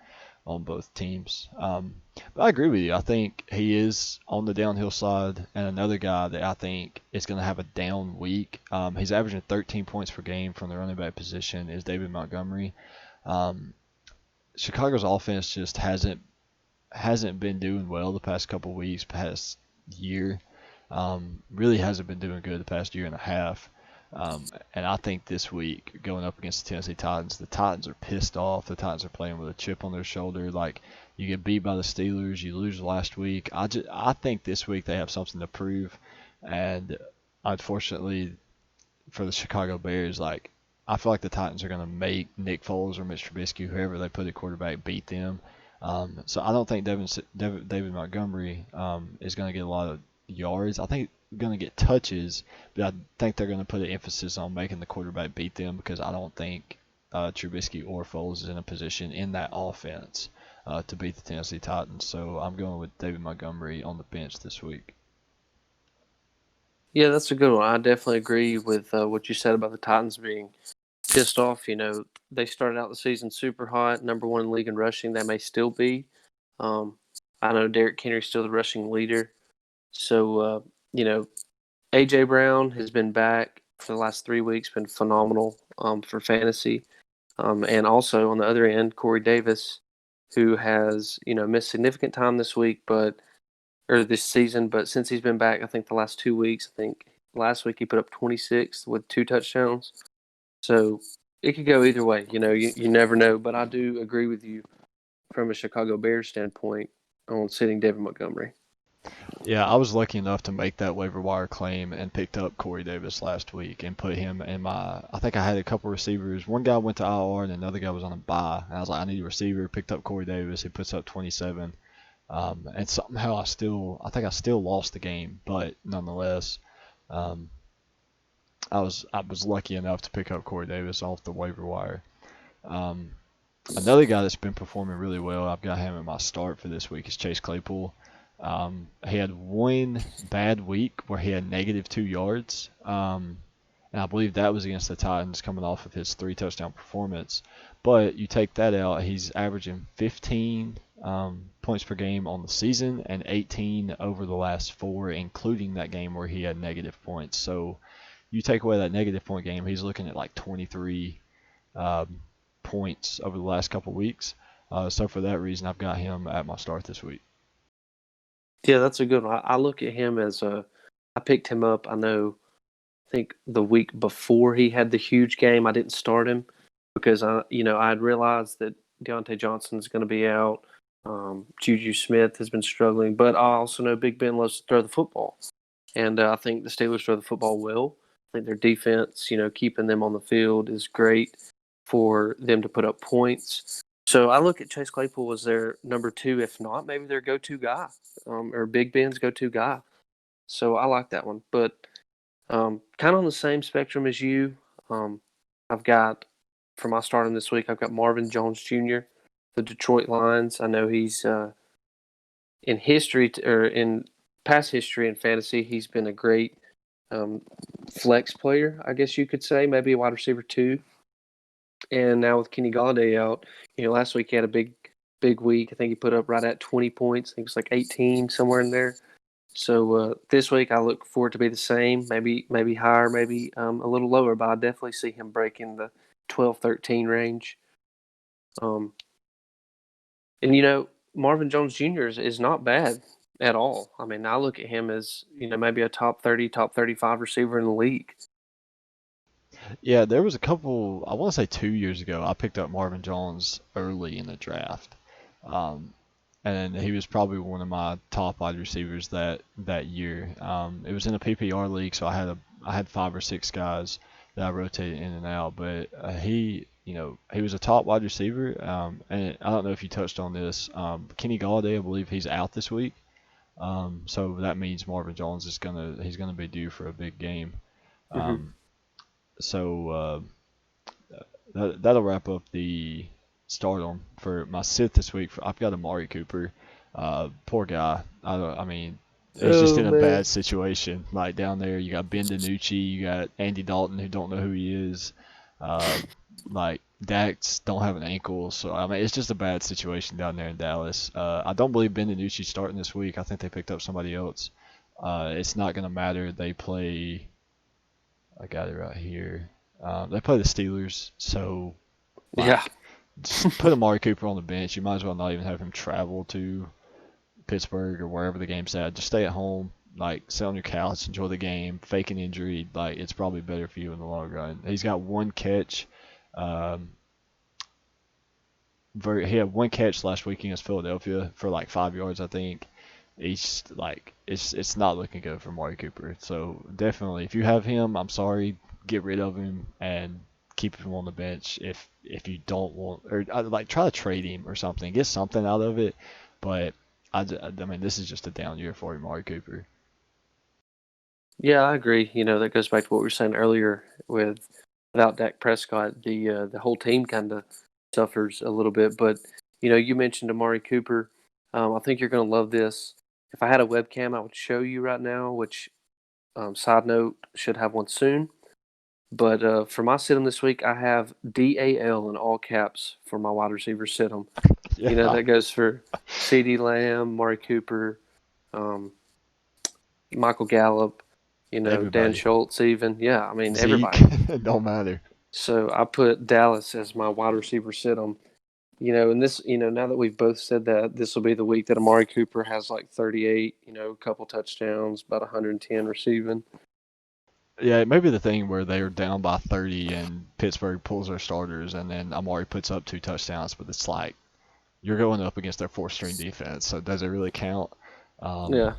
both teams. But I agree with you. I think he is on the downhill slide, and another guy that I think is going to have a down week. He's averaging 13 points per game from the running back position is David Montgomery. Um, Chicago's offense just hasn't been doing well the past couple weeks, past year. Really hasn't been doing good the past year and a half. And I think this week, going up against the Tennessee Titans, the Titans are pissed off. The Titans are playing with a chip on their shoulder. Like, you get beat by the Steelers, you lose last week. I think this week they have something to prove. And unfortunately for the Chicago Bears, like, I feel like the Titans are going to make Nick Foles or Mitch Trubisky, whoever they put at quarterback, beat them. So I don't think David Montgomery is going to get a lot of yards. I think going to get touches, but I think they're going to put an emphasis on making the quarterback beat them because I don't think Trubisky or Foles is in a position in that offense to beat the Tennessee Titans. So I'm going with David Montgomery on the bench this week. Yeah, that's a good one. I definitely agree with what you said about the Titans being pissed off. They started out the season super hot, number one in the league in rushing. They may still be. Um, I know Derrick Henry's still the rushing leader. So, A.J. Brown has been back for the last 3 weeks, been phenomenal for fantasy. And also on the other end, Corey Davis, who has, missed significant time this season, but since he's been back, I think the last 2 weeks, I think last week he put up 26 with 2 touchdowns. So it could go either way. You never know. But I do agree with you from a Chicago Bears standpoint on sitting David Montgomery. Yeah, I was lucky enough to make that waiver wire claim and picked up Corey Davis last week and put him in my. I think I had a couple receivers. One guy went to IR and another guy was on a bye. And I was like, I need a receiver. Picked up Corey Davis. He puts up 27. And somehow I think I still lost the game, but nonetheless, um, I was lucky enough to pick up Corey Davis off the waiver wire. Um, Another guy that's been performing really well, I've got him in my start for this week, is Chase Claypool. He had one bad week where he had negative 2 yards, and I believe that was against the Titans coming off of his 3 touchdown performance. But you take that out, he's averaging 15 points per game on the season and 18 over the last 4, including that game where he had negative points. So you take away that negative point game, he's looking at like 23 points over the last couple of weeks. So for that reason, I've got him at my start this week. Yeah, that's a good one. I look at him I picked him up. I think the week before he had the huge game, I didn't start him because I'd realized that Deontay Johnson's going to be out. Juju Smith has been struggling, but I also know Big Ben loves to throw the football, and I think the Steelers throw the football well. I think their defense, keeping them on the field is great for them to put up points. So I look at Chase Claypool as their number two, if not maybe their go-to guy, or Big Ben's go-to guy. So I like that one. But kind of on the same spectrum as you, I've got for my starting this week, I've got Marvin Jones Jr., the Detroit Lions. I know he's in history or in past history in fantasy, he's been a great flex player, I guess you could say, maybe a wide receiver too. And now with Kenny Galladay out, last week he had a big week. I think he put up right at 20 points. I think it was like 18 somewhere in there. So this week I look for it to be the same, maybe higher, maybe a little lower, but I definitely see him breaking the 12, 13 range. And Marvin Jones Jr. is not bad at all. I mean, I look at him as maybe a top 30, top 35 receiver in the league. Yeah, there was a couple, I want to say 2 years ago, I picked up Marvin Jones early in the draft. Um, and he was probably one of my top wide receivers that year. It was in a PPR league, so I had 5 or 6 guys that I rotated in and out. But he was a top wide receiver. And I don't know if you touched on this. Kenny Galladay, I believe he's out this week. So that means Marvin Jones is he's gonna be due for a big game. Hmm. Um, so that'll wrap up the stardom for my sit this week. I've got Amari Cooper. Poor guy. I mean, he's just Oh in a man. bad situation. Like down there, you got Ben DiNucci, you got Andy Dalton, who don't know who he is. Uh, like Dax don't have an ankle, so I mean it's just a bad situation down there in Dallas. I don't believe Ben DiNucci's starting this week. I think they picked up somebody else. It's not gonna matter. They play. I got it right here. They play the Steelers, so Yeah. like just put Amari Cooper on the bench. You might as well not even have him travel to Pittsburgh or wherever the game's at. Just stay at home, like sit on your couch, enjoy the game, fake an injury. Like it's probably better for you in the long run. He's got one catch. Um, he had one catch last week against Philadelphia for like 5 yards, I think. He's like it's not looking good for Amari Cooper. So definitely, if you have him, I'm sorry, get rid of him and keep him on the bench. If you don't want or like try to trade him or something, get something out of it. But I mean, this is just a down year for Amari Cooper. Yeah, I agree. That goes back to what we were saying earlier with without Dak Prescott, the whole team kind of suffers a little bit. But you mentioned Amari Cooper. I think you're going to love this. If I had a webcam, I would show you right now. Which side note, should have one soon. But for my sit 'em this week, I have DAL in all caps for my wide receiver sit 'em. Yeah, That goes for CeeDee Lamb, Amari Cooper, um, Michael Gallup, Dan everybody. Schultz, even. Yeah, I mean, Zeke, everybody. it don't matter. So I put Dallas as my wide receiver sit 'em. And this, now that we've both said that, this will be the week that Amari Cooper has like 38, a couple touchdowns, about 110 receiving. Yeah, it may be the thing where they're down by 30 and Pittsburgh pulls their starters and then Amari puts up 2 touchdowns, but it's like you're going up against their fourth string defense, so does it really count? Um, Yeah.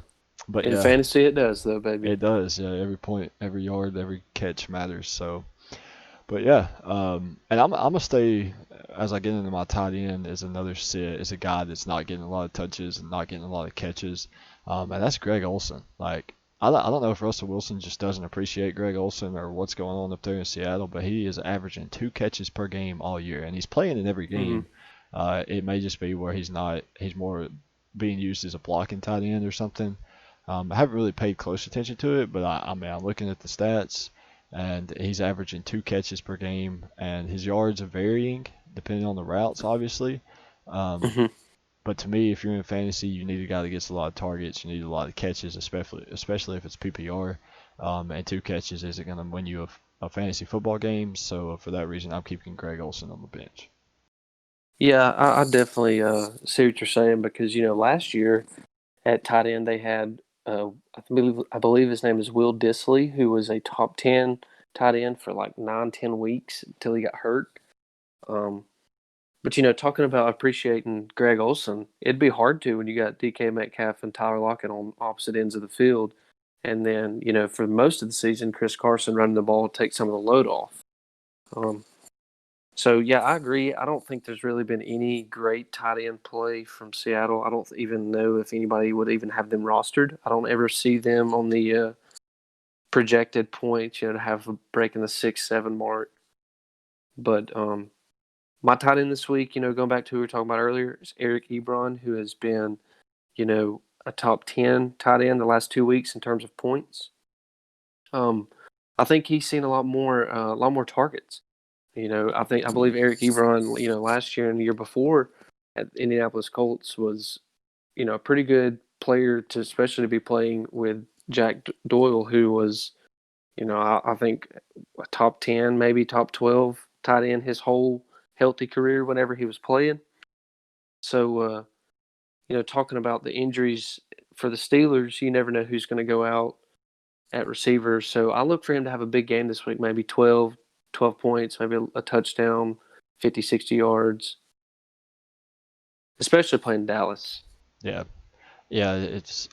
but In yeah, fantasy, it does, though, baby. it does. Yeah, every point, every yard, every catch matters. So, but yeah, and I'm gonna stay as I get into my tight end is another sit is a guy that's not getting a lot of touches and not getting a lot of catches, and that's Greg Olson. Like I don't know if Russell Wilson just doesn't appreciate Greg Olson or what's going on up there in Seattle, but he is averaging 2 catches per game all year, and he's playing in every Hmm. game. It may just be where he's more being used as a blocking tight end or something. I haven't really paid close attention to it, but I mean, I'm looking at the stats, and he's averaging 2 catches per game, and his yards are varying depending on the routes, obviously. Um, Hmm. but to me, if you're in fantasy, you need a guy that gets a lot of targets. You need a lot of catches, especially if it's PPR. And 2 catches isn't going to win you a fantasy football game. So for that reason, I'm keeping Greg Olson on the bench. Yeah, I definitely see what you're saying because, last year at tight end, they had, I believe his name is Will Disley, who was a top 10 tight end for like 9, 10 weeks until he got hurt. Um, but, talking about appreciating Greg Olson, it'd be hard to when you got DK Metcalf and Tyler Lockett on opposite ends of the field. And then, for most of the season, Chris Carson running the ball takes some of the load off. Um, so, yeah, I agree. I don't think there's really been any great tight end play from Seattle. I don't even know if anybody would even have them rostered. I don't ever see them on the projected points, to have breaking the 6, 7 mark. But my tight end this week, going back to who we were talking about earlier, is Eric Ebron, who has been, a top 10 tight end the last 2 weeks in terms of points. I think he's seen a lot more targets. I believe Eric Ebron, last year and the year before at Indianapolis Colts was, a pretty good player to especially be playing with Jack Doyle, who was, I think a top 10, maybe top 12 tight end his whole healthy career whenever he was playing. So, talking about the injuries for the Steelers, you never know who's going to go out at receiver. So I look for him to have a big game this week, maybe 12 points, maybe a touchdown, 50, 60 yards, especially playing Dallas. Yeah, yeah, it's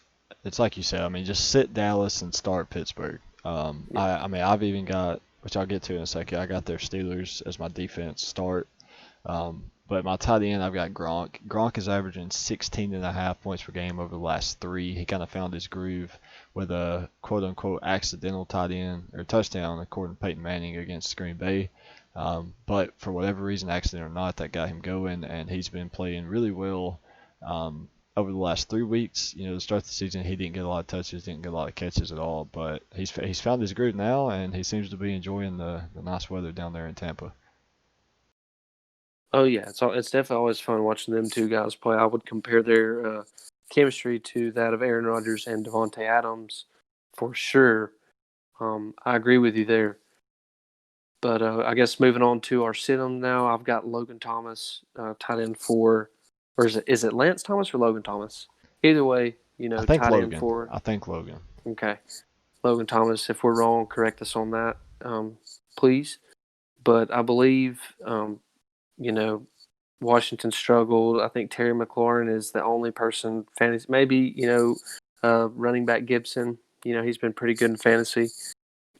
like you said. I mean, just sit Dallas and start Pittsburgh. Yeah. I mean, which I'll get to in a second. I got their Steelers as my defense start. But my tight end, I've got Gronk. Gronk is averaging 16.5 points per game over the last three. He kind of found his groove with a quote-unquote accidental tight end or touchdown, according to Peyton Manning against Green Bay. But for whatever reason, accident or not, that got him going, and he's been playing really well over the last 3 weeks. To start the season, he didn't get a lot of touches, didn't get a lot of catches at all, but he's found his groove now, and he seems to be enjoying the nice weather down there in Tampa. Oh yeah, it's definitely always fun watching them two guys play. I would compare their chemistry to that of Aaron Rodgers and Devontae Adams for sure. I agree with you there. But I guess moving on to our sit-em now, I've got Logan Thomas, tight end for, or is it Lance Thomas or Logan Thomas? Either way, I think tight end Logan. for. I think Logan. Okay, Logan Thomas. If we're wrong, correct us on that, please. But I believe, you know, Washington struggled. I think Terry McLaurin is the only person fantasy. Maybe running back Gibson. He's been pretty good in fantasy,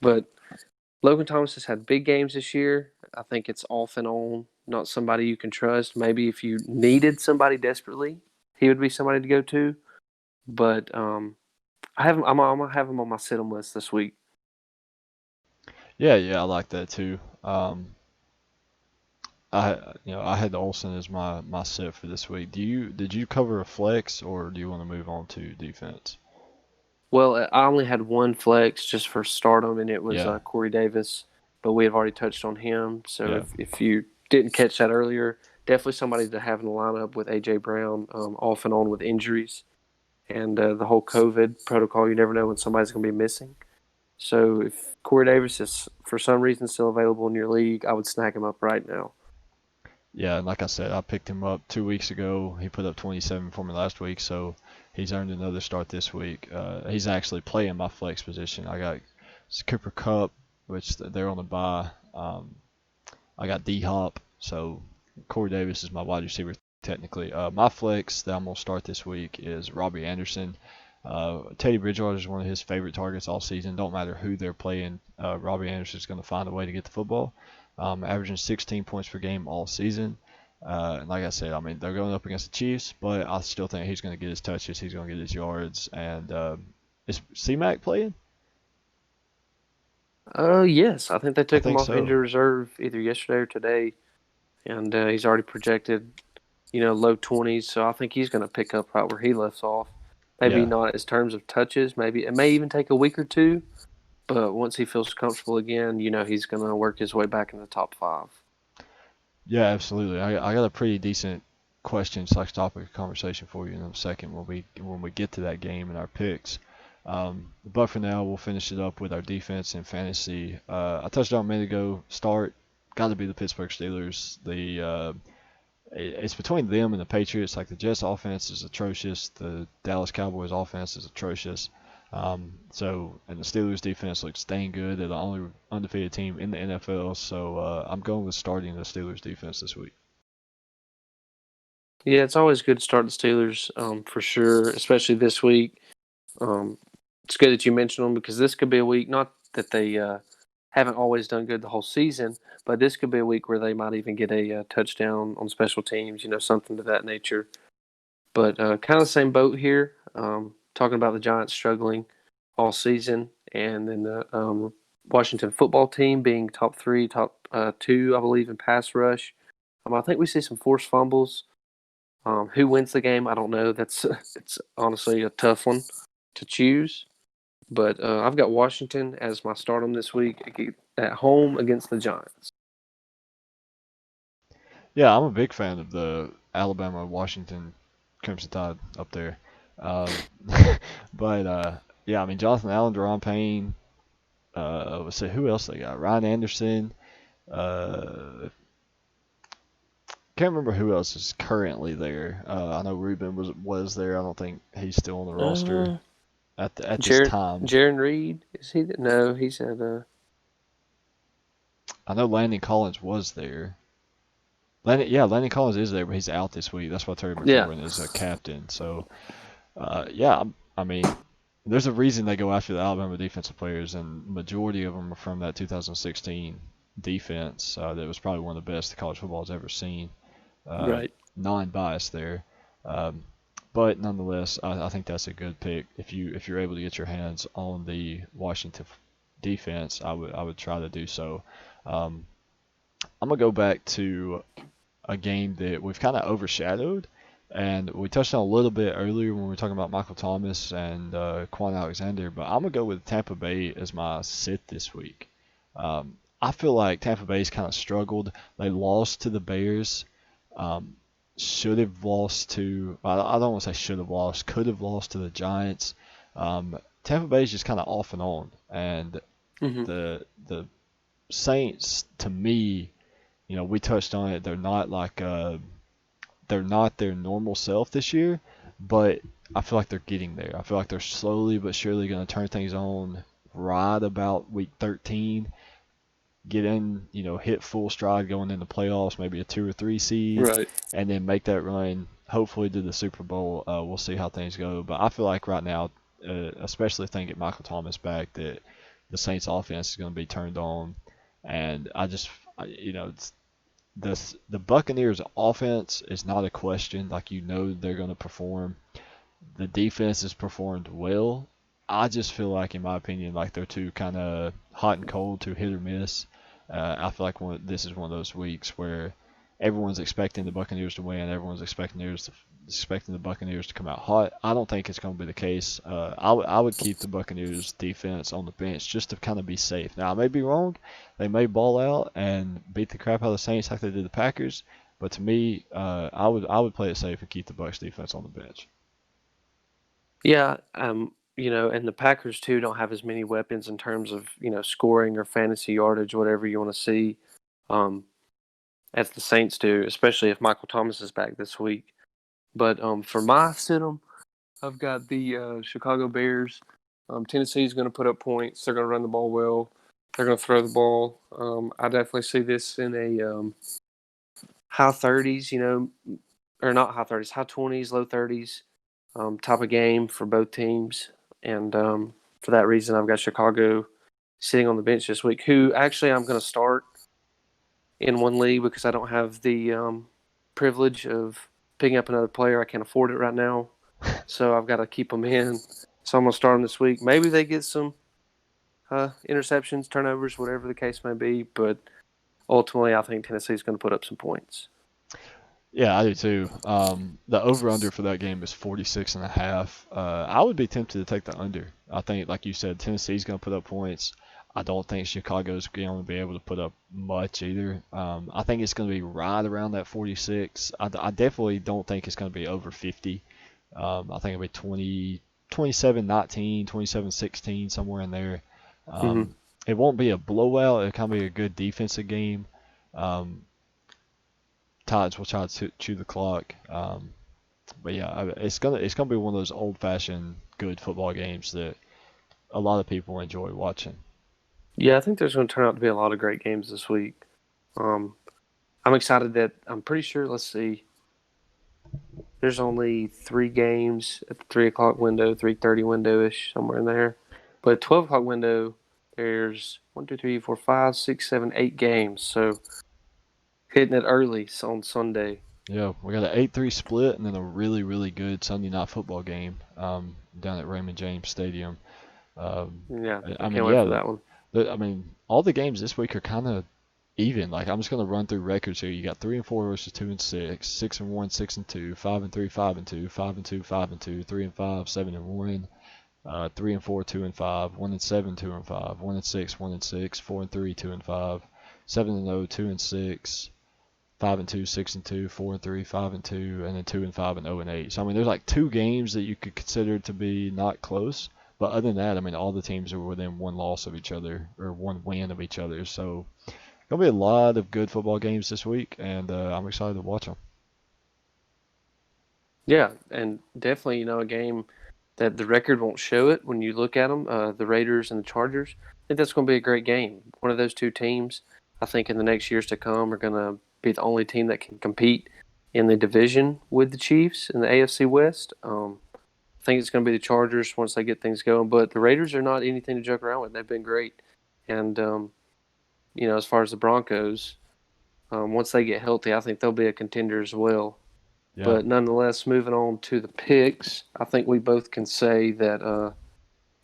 but Logan Thomas has had big games this year. I think it's off and on. Not somebody you can trust. Maybe if you needed somebody desperately, he would be somebody to go to. But I have him. I'm gonna have him on my sit-em list this week. Yeah, I like that too. I had Olsen as my set for this week. Did you cover a flex or do you want to move on to defense? Well, I only had one flex just for stardom, and it was Yeah, Corey Davis. But we have already touched on him. So yeah, if you didn't catch that earlier, definitely somebody to have in the lineup with AJ Brown, off and on with injuries and the whole COVID protocol. You never know when somebody's going to be missing. So if Corey Davis is for some reason still available in your league, I would snag him up right now. yeah. And like I said, I picked him up 2 weeks ago. He put up 27 for me last week, so he's earned another start this week. He's actually playing my flex position. I got Cooper Cup, which they're on the bye. I got D Hop, so Corey Davis is my wide receiver technically. My flex that I'm gonna start this week is Robbie Anderson. Teddy Bridgewater is one of his favorite targets all season. Don't matter who they're playing, Robbie Anderson is going to find a way to get the football. Averaging 16 points per game all season. And like I said, I mean they're going up against the Chiefs, but I still think he's going to get his touches, he's going to get his yards. And is C-Mac playing? Yes, I think they I took him think off so. injured reserve either yesterday or today, and he's already projected, low 20s. So I think he's going to pick up right where he left off. Maybe Yeah, not as terms of touches. Maybe it may even take a week or two, but once he feels comfortable again, he's going to work his way back in the top five. yeah, absolutely. I got a pretty decent question slash topic of conversation for you in a second when we get to that game and our picks. But for now, we'll finish it up with our defense and fantasy. I touched on a minute ago. Start got to be the Pittsburgh Steelers. It's between them and the Patriots. Like the Jets offense is atrocious. The Dallas Cowboys offense is atrocious. And the Steelers defense looks dang good. They're the only undefeated team in the NFL. So I'm going with starting the Steelers defense this week. Yeah, it's always good to start the Steelers, for sure, especially this week. Um, it's good that you mentioned them because this could be a week, not that they haven't always done good the whole season, but this could be a week where they might even get a touchdown on special teams, something to that nature. But kind of the same boat here. Talking about the Giants struggling all season, and then the Washington football team being top three, top two, I believe, in pass rush. I think we see some forced fumbles. Who wins the game? I don't know. That's it's honestly a tough one to choose. But I've got Washington as my stardom this week at home against the Giants. Yeah, I'm a big fan of the Alabama Washington Crimson Tide up there. Um, but yeah, I mean Jonathan Allen, Deron Payne. Let's see who else they got. Ryan Anderson. Can't remember who else is currently there. I know Ruben was there. I don't think he's still on the roster Uh, at this Jaron time. Jaron Reed is he? No, he's at I know Landon Collins was there. Landon Collins is there, but he's out this week. That's why Terry yeah. McLaurin is a captain. So yeah, I mean, there's a reason they go after the Alabama defensive players, and majority of them are from that 2016 defense. That was probably one of the best the college football has ever seen. Right. non-biased there. Um, but nonetheless, I think that's a good pick. If you're able to get your hands on the Washington defense, I would try to do so. Um, I'm gonna go back to a game that we've kind of overshadowed, and we touched on a little bit earlier when we were talking about Michael Thomas and Quan Alexander. But I'm gonna go with Tampa Bay as my sit this week. I feel like Tampa Bay's kind of struggled. They lost to the Bears. Um, should have lost to. I don't want to say should have lost. Could have lost to the Giants. Tampa Bay's just kind of off and on, and Hmm. the Saints, to me, we touched on it. They're not their normal self this year, but I feel like they're getting there. I feel like they're slowly but surely going to turn things on right about week 13. Get in, hit full stride going into playoffs, maybe a 2 or 3 seed, Right. and then make that run. Hopefully to the Super Bowl. We'll see how things go, but I feel like right now, especially if they get Michael Thomas back, that the Saints offense is going to be turned on, and it's the Buccaneers offense is not a question. Like, they're going to perform. The defense has performed well. I just feel like, in my opinion, like they're too kind of hot and cold, too hit or miss. I feel like this is one of those weeks where everyone's expecting the Buccaneers to win. Everyone's expecting the Buccaneers to come out hot. I don't think it's going to be the case. I would keep the Buccaneers defense on the bench just to kind of be safe. Now, I may be wrong. They may ball out and beat the crap out of the Saints like they did the Packers. But to me, I would play it safe and keep the Bucs defense on the bench. Yeah. And the Packers too don't have as many weapons in terms of scoring or fantasy yardage, whatever you want to see, um, as the Saints do, especially if Michael Thomas is back this week. But for my sit-em, I've got the Chicago Bears. Tennessee's going to put up points. They're going to run the ball well. They're going to throw the ball. I definitely see this in a high 30s, or not high 30s, high 20s, low 30s type of game for both teams. And for that reason, I've got Chicago sitting on the bench this week, who actually I'm going to start in one league because I don't have the privilege of picking up another player. I can't afford it right now. So I've got to keep them in. So I'm going to start them this week. Maybe they get some interceptions, turnovers, whatever the case may be. But ultimately, I think Tennessee's going to put up some points. Yeah, I do too. The over/under for that game is 46.5. I would be tempted to take the under. I think, like you said, Tennessee's going to put up points. I don't think Chicago's going to be able to put up much either. I think it's going to be right around that 46. I definitely don't think it's going to be over 50. I think it'll be 27-19, 27-16, somewhere in there. Mm-hmm. It won't be a blowout. It'll kind of be a good defensive game. Um, Titans will try to chew the clock. But yeah, it's gonna be one of those old-fashioned good football games that a lot of people enjoy watching. Yeah, I think there's going to turn out to be a lot of great games this week. Um, I'm excited that I'm pretty sure. Let's see. There's only 3 games at the 3 o'clock window, 3:30 window ish, somewhere in there. But 12 o'clock window, there's 1, 2, 3, 4, 5, 6, 7, 8 games. So hitting it early on Sunday. Yeah, we got an 8-3 split and then a really, really good Sunday night football game down at Raymond James Stadium. Um, Yeah, I I mean, can't wait yeah, for that one. all the games this week are kind of even. Like, I'm just gonna run through records here. You got 3-4 versus 2-6, 6-1, 6-2, 5-3, 5-2, 5-2, 5-2, 3-5, 7-1, 3-4, 2-5, 1-7, 2-5, 1-6, 1-6, 4-3, 2-5, 7-0, 2-6, 5-2, 6-2, 4-3, 5-2, and then 2-5 and 0-8. So I mean, there's like 2 games that you could consider to be not close. But other than that, I mean, all the teams are within one loss of each other or one win of each other. So gonna be a lot of good football games this week, and I'm excited to watch them. Yeah, and definitely, a game that the record won't show it when you look at them, the Raiders and the Chargers. I think that's going to be a great game. One of those two teams, I think, in the next years to come, are going to be the only team that can compete in the division with the Chiefs in the AFC West. I think it's going to be the Chargers once they get things going, but the Raiders are not anything to joke around with. They've been great, and as far as the Broncos, Once they get healthy, I think they'll be a contender as well. Yeah. But nonetheless, moving on to the picks, I think we both can say that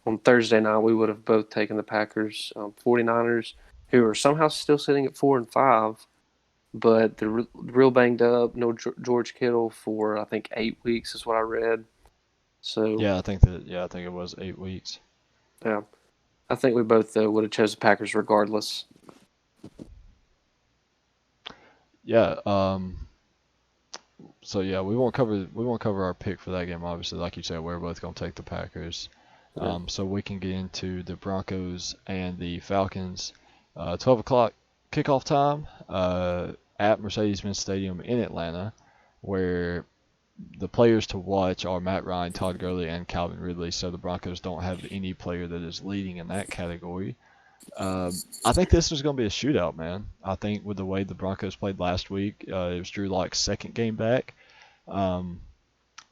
on Thursday night we would have both taken the Packers, 49ers, who are somehow still sitting at 4-5, but they're real banged up. No George Kittle for I think 8 weeks is what I read. So Yeah, I think it was 8 weeks. yeah, I think we both would have chose the Packers regardless. Yeah. So yeah, we won't cover our pick for that game. Obviously, like you said, we're both gonna take the Packers. Yeah. So we can get into the Broncos and the Falcons. 12 o'clock kickoff time at Mercedes-Benz Stadium in Atlanta, where the players to watch are Matt Ryan, Todd Gurley, and Calvin Ridley. So the Broncos don't have any player that is leading in that category. I think this is going to be a shootout, man. I think with the way the Broncos played last week, it was Drew Lock's second game back. Um,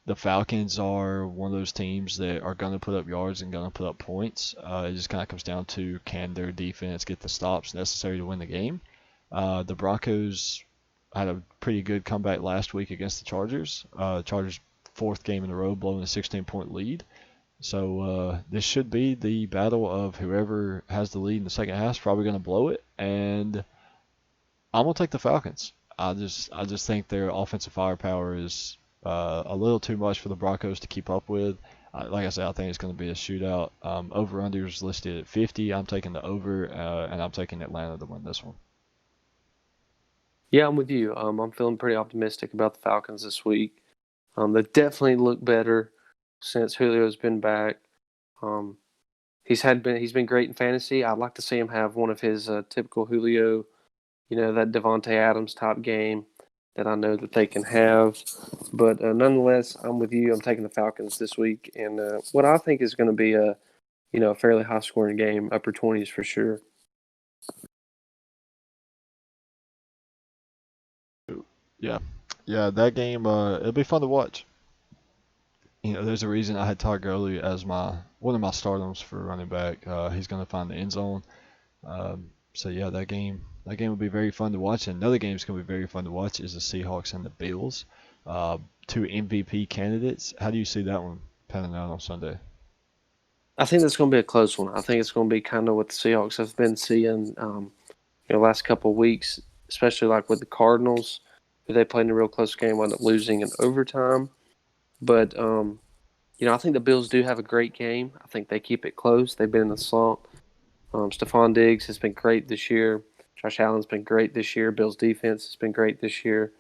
the Falcons are one of those teams that are going to put up yards and going to put up points. It just kind of comes down to can their defense get the stops necessary to win the game. The Broncos had a pretty good comeback last week against the Chargers. Chargers fourth game in a row blowing a 16-point lead. So this should be the battle of whoever has the lead in the second half is probably going to blow it, and I'm gonna take the Falcons. I just think their offensive firepower is a little too much for the Broncos to keep up with. Like I said, I think it's going to be a shootout. Over under is listed at 50. I'm taking the over, and I'm taking Atlanta to win this one. Yeah, I'm with you. I'm feeling pretty optimistic about the Falcons this week. They definitely look better since Julio's been back. Um, he's been great in fantasy. I'd like to see him have one of his typical Julio, that Devontae Adams type game that I know that they can have. But nonetheless, I'm with you. I'm taking the Falcons this week, and what I think is going to be a fairly high scoring game, upper 20s for sure. Yeah, yeah, that game it'll be fun to watch. There's a reason I had Todd Gurley as my one of my stardoms for running back. He's going to find the end zone. So yeah, that game will be very fun to watch. And another game is going to be very fun to watch is the Seahawks and the Bills, two MVP candidates. How do you see that one panning out on Sunday? I think that's going to be a close one. I think it's going to be kind of what the Seahawks have been seeing, last couple of weeks, especially like with the Cardinals, who they played in a real close game, wound up losing in overtime. But I think the Bills do have a great game. I think they keep it close. They've been in a slump. Stephon Diggs has been great this year. Josh Allen's been great this year. Bills defense has been great this year.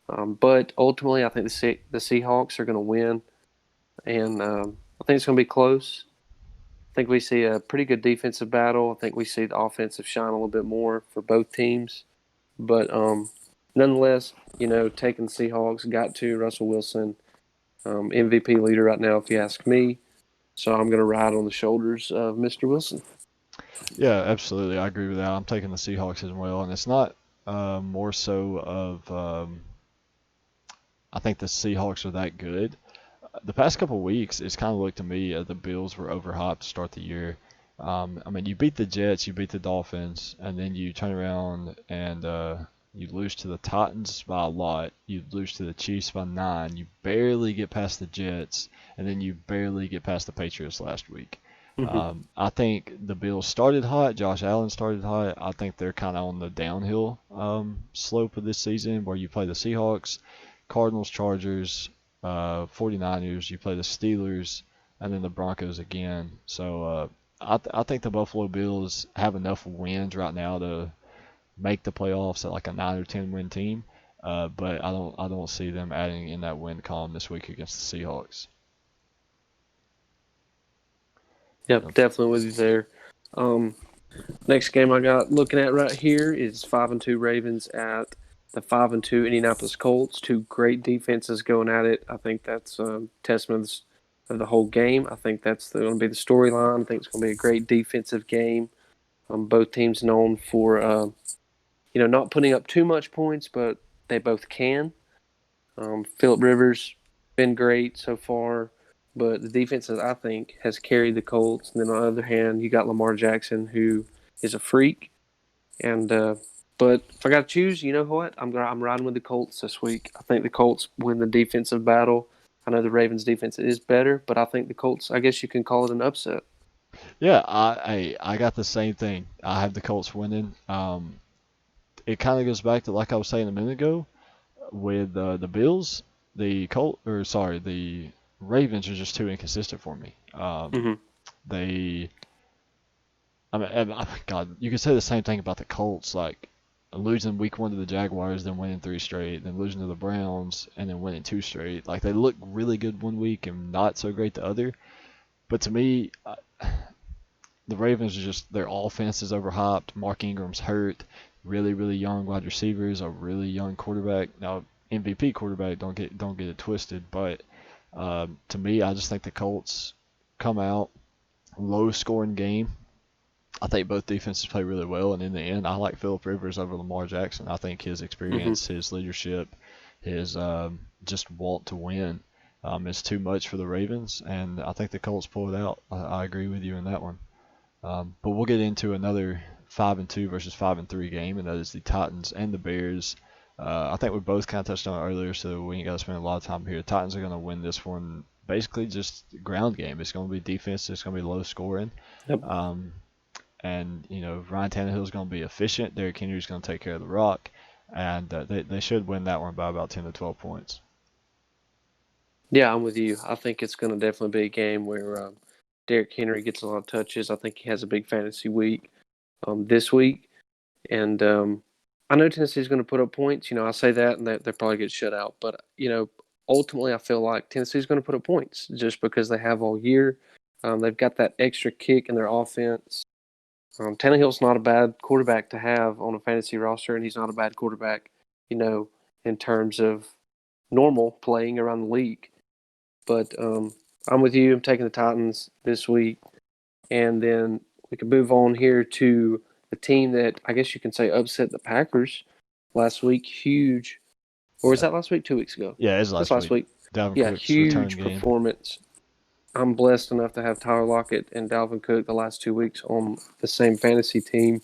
But ultimately, I think the Seahawks are going to win, and I think it's going to be close. I think we see a pretty good defensive battle. I think we see the offensive shine a little bit more for both teams. But nonetheless, taking the Seahawks, got to Russell Wilson, MVP leader right now, if you ask me. So I'm going to ride on the shoulders of Mr. Wilson. Yeah, absolutely. I agree with that. I'm taking the Seahawks as well, and it's not more so of I think the Seahawks are that good. The past couple of weeks, it's kind of looked to me the Bills were overhyped to start the year. I mean, you beat the Jets, you beat the Dolphins, and then you turn around and you lose to the Titans by a lot. You lose to the Chiefs by 9. You barely get past the Jets, and then you barely get past the Patriots last week. Mm-hmm. I think the Bills started hot. Josh Allen started hot. I think they're kind of on the downhill slope of this season where you play the Seahawks, Cardinals, Chargers, 49ers, you play the Steelers, and then the Broncos again. So I think the Buffalo Bills have enough wins right now to make the playoffs at like a 9 or 10 win team. But I don't see them adding in that win column this week against the Seahawks. Yep, Yep. definitely with you there. Um, Next game I got looking at right here is 5-2 Ravens at the 5-2 Indianapolis Colts. Two great defenses going at it. I think that's a testament of the whole game. I think that's going to be the storyline. I think it's going to be a great defensive game. Both teams known for not putting up too much points, but they both can. Philip Rivers been great so far, but the defense, I think, has carried the Colts. And then on the other hand, you got Lamar Jackson, who is a freak, and But if I got to choose, you know what? I'm riding with the Colts this week. I think the Colts win the defensive battle. I know the Ravens' defense is better, but I think the Colts. I guess you can call it an upset. Yeah, I got the same thing. I have the Colts winning. It kind of goes back to like I was saying a minute ago with the Bills. The Ravens are just too inconsistent for me. Mm-hmm. They, God, you could say the same thing about the Colts, like losing week one to the Jaguars, then winning three straight, then losing to the Browns, and then winning two straight. Like they look really good one week and not so great the other. But to me, the Ravens are just their offense is overhyped. Mark Ingram's hurt. Really, really young wide receivers. A really young quarterback. Now MVP quarterback. Don't get it twisted. But to me, I just think the Colts come out low scoring game. I think both defenses play really well, and in the end, I like Philip Rivers over Lamar Jackson. I think his Mm-hmm. experience, his leadership, his just want to win is too much for the Ravens, and I think the Colts pull it out. I agree with you in that one. But we'll get into another 5-2 versus 5-3 game, and that is the Titans and the Bears. I think we both kind of touched on it earlier, so we ain't got to spend a lot of time here. The Titans are going to win this one basically just ground game. It's going to be defense. It's going to be low scoring. Yep. Um, and, Ryan Tannehill is going to be efficient. Derrick Henry is going to take care of the rock. And they should win that one by about 10 to 12 points. Yeah, I'm with you. I think it's going to definitely be a game where Derrick Henry gets a lot of touches. I think he has a big fantasy week this week. And I know Tennessee's going to put up points. I say that and they probably get shut out. But, ultimately I feel like Tennessee's going to put up points just because they have all year. They've got that extra kick in their offense. Tannehill's not a bad quarterback to have on a fantasy roster, and he's not a bad quarterback, in terms of normal playing around the league. But I'm with you. I'm taking the Titans this week. And then we can move on here to the team that I guess you can say upset the Packers last week. Huge. Or was Yeah, that last week? 2 weeks ago? yeah, it's That's last last week. week. Dalvin Yeah, Cook's return huge game. performance. I'm blessed enough to have Tyler Lockett and Dalvin Cook the last 2 weeks on the same fantasy team.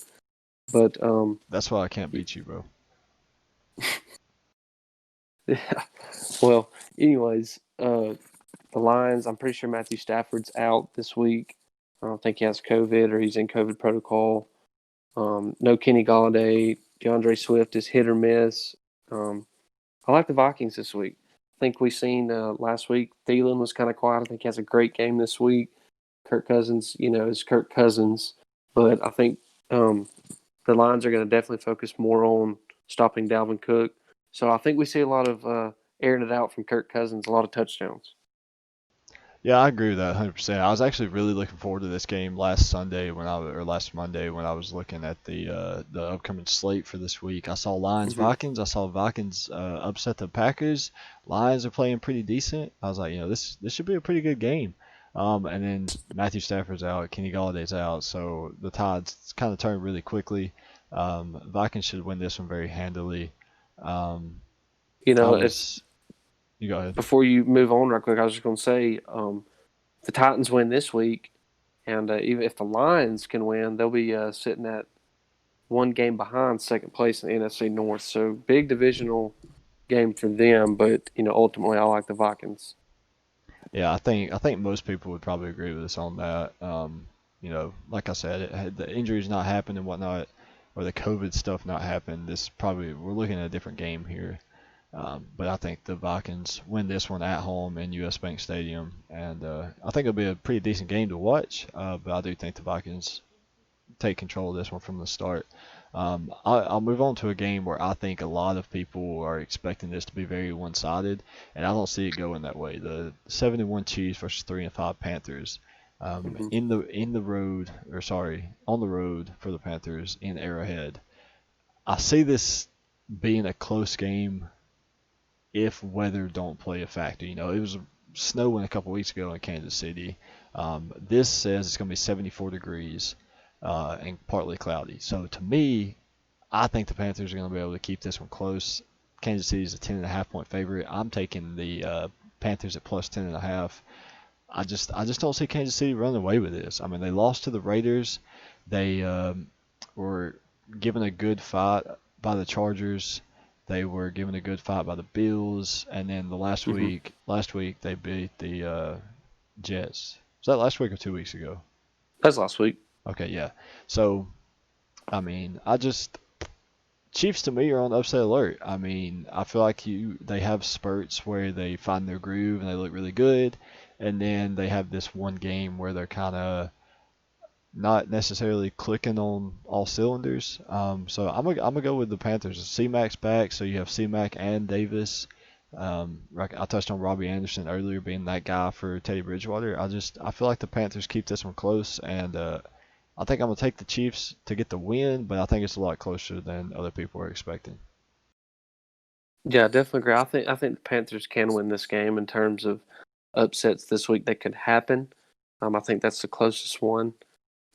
But That's why I can't beat you, bro. yeah. Well, anyways, the Lions. I'm pretty sure Matthew Stafford's out this week. I don't think he has COVID or he's in COVID protocol. No Kenny Galladay. DeAndre Swift is hit or miss. I like the Vikings this week. I think we seen last week Thielen was kind of quiet. I think he has a great game this week. Kirk Cousins, is Kirk Cousins, but I think the Lions are going to definitely focus more on stopping Dalvin Cook. So I think we see a lot of airing it out from Kirk Cousins, a lot of touchdowns. Yeah, I agree with that 100%. I was actually really looking forward to this game last Sunday or last Monday when I was looking at the upcoming slate for this week. I saw Lions Mm-hmm. Vikings. I saw Vikings upset the Packers. Lions are playing pretty decent. I was like, this should be a pretty good game. And then Matthew Stafford's out, Kenny Galladay's out, so the tides kind of turned really quickly. Vikings should win this one very handily. Um, I If was, you go ahead. before you move on real quick, I was just going to say the Titans win this week, and even if the Lions can win, they'll be sitting at one game behind second place in the NFC North. So big divisional game for them, but ultimately I like the Vikings. Yeah, I think most people would probably agree with us on that. Like I said, had the injuries not happened and whatnot, or the COVID stuff not happened, we're looking at a different game here. But I think the Vikings win this one at home in US Bank Stadium, and I think it'll be a pretty decent game to watch. But I do think the Vikings take control of this one from the start. I'll move on to a game where I think a lot of people are expecting this to be very one-sided, and I don't see it going that way. The 7-1 Chiefs versus 3-5 Panthers. Mm-hmm. On the road for the Panthers in Arrowhead. I see this being a close game if weather don't play a factor. It was snowing a couple weeks ago in Kansas City. This says it's going to be 74 degrees and partly cloudy. So to me, I think the Panthers are going to be able to keep this one close. Kansas City is a 10.5 point favorite. I'm taking the Panthers at plus 10.5. I just don't see Kansas City running away with this. They lost to the Raiders. They were given a good fight by the Chargers. They were given a good fight by the Bills, and then the Hmm. last week they beat the Jets. Was that last week or 2 weeks ago? That's last week. Okay, yeah. So I mean, I just Chiefs to me are on upset alert. I mean, I feel like they have spurts where they find their groove and they look really good, and then they have this one game where they're kind of not necessarily clicking on all cylinders. So I'm gonna go with the Panthers. C-Mac's back, so you have C-Mac and Davis. I touched on Robbie Anderson earlier being that guy for Teddy Bridgewater. I feel like the Panthers keep this one close, and I think I'm gonna take the Chiefs to get the win, but I think it's a lot closer than other people are expecting. Yeah, I definitely agree. I think the Panthers can win this game in terms of upsets this week that could happen. I think that's the closest one.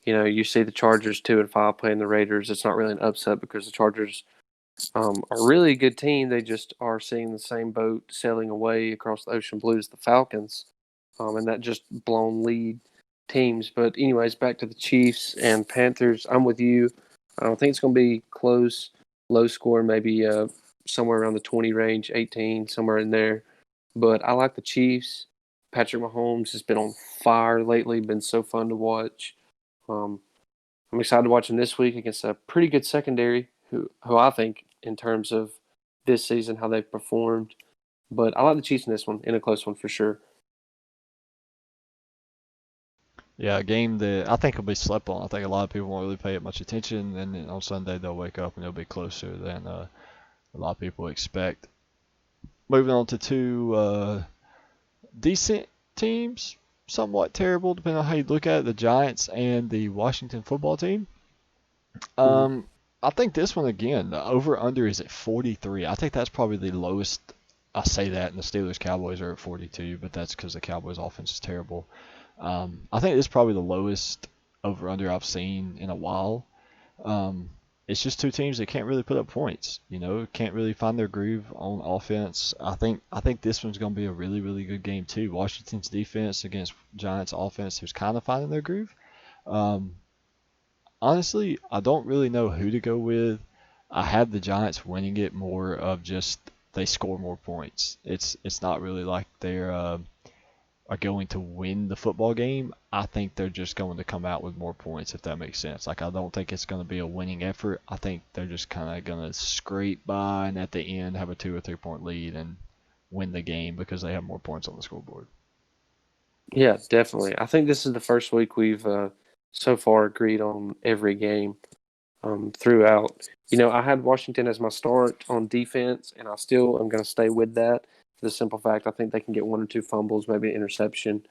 You see the Chargers 2-5 playing the Raiders. It's not really an upset because the Chargers are really a good team. They just are seeing the same boat sailing away across the ocean blue as the Falcons, and that just blown lead teams. But anyways, back to the Chiefs and Panthers. I'm with you. I don't think it's going to be close, low score, maybe somewhere around the 20 range, 18, somewhere in there. But I like the Chiefs. Patrick Mahomes has been on fire lately. Been so fun to watch. Um, I'm excited to watch him this week against a pretty good secondary, who I think in terms of this season how they've performed. But I like the Chiefs in this one, in a close one for sure. Yeah, a game that I think will be slept on. I think a lot of people won't really pay it much attention, and then on Sunday they'll wake up and it'll be closer than a lot of people expect. Moving on to two decent teams, somewhat terrible depending on how you look at it, the Giants and the Washington football team. Mm-hmm. Um, I think this one again, the over under is at 43. I think that's probably the lowest. I say that, and the Steelers Cowboys are at 42, but that's because the Cowboys offense is terrible. I think this is probably the lowest over under I've seen in a while. Um, it's just two teams that can't really put up points. Can't really find their groove on offense. I think this one's going to be a really really good game too. Washington's defense against Giants offense, who's kind of finding their groove. Um, Honestly, I don't really know who to go with. I have the Giants winning it more of just they score more points. It's not really like they're are going to win the football game. I think they're just going to come out with more points, if that makes sense. Like, I don't think it's going to be a winning effort. I think they're just kind of going to scrape by and at the end have a 2 or 3 point lead and win the game because they have more points on the scoreboard. Yeah, definitely. I think this is the first week we've so far agreed on every game throughout. I had Washington as my start on defense, and I still am going to stay with that for the simple fact I think they can get one or two fumbles, maybe an interception.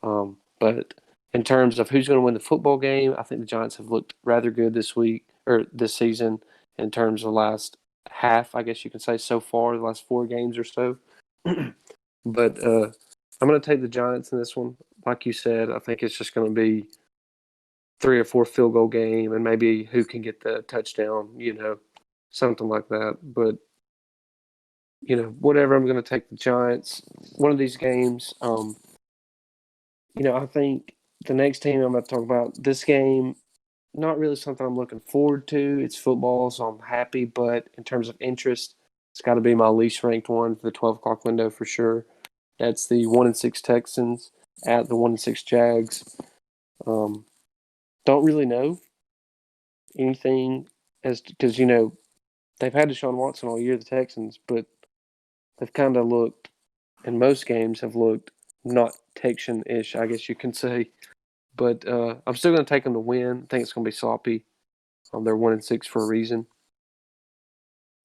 But in terms of who's going to win the football game, I think the Giants have looked rather good this week or this season in terms of the last half, I guess you can say so far, the last 4 games or so. But I'm going to take the Giants in this one. Like you said, I think it's just going to be 3 or 4 field goal game, and maybe who can get the touchdown, something like that. But whatever, I'm going to take the Giants. One of these games, I think the next team I'm going to talk about this game, not really something I'm looking forward to. It's football, so I'm happy. But in terms of interest, it's got to be my least ranked one for the 12 o'clock window for sure. That's the 1-6 Texans at the 1-6 Jags. Um, don't really know anything as because they've had Deshaun Watson all year, the Texans, but they've kind of looked in most games have looked not Texan-ish, I guess you can say. But I'm still going to take them to win. I think it's going to be sloppy. They're 1-6 for a reason.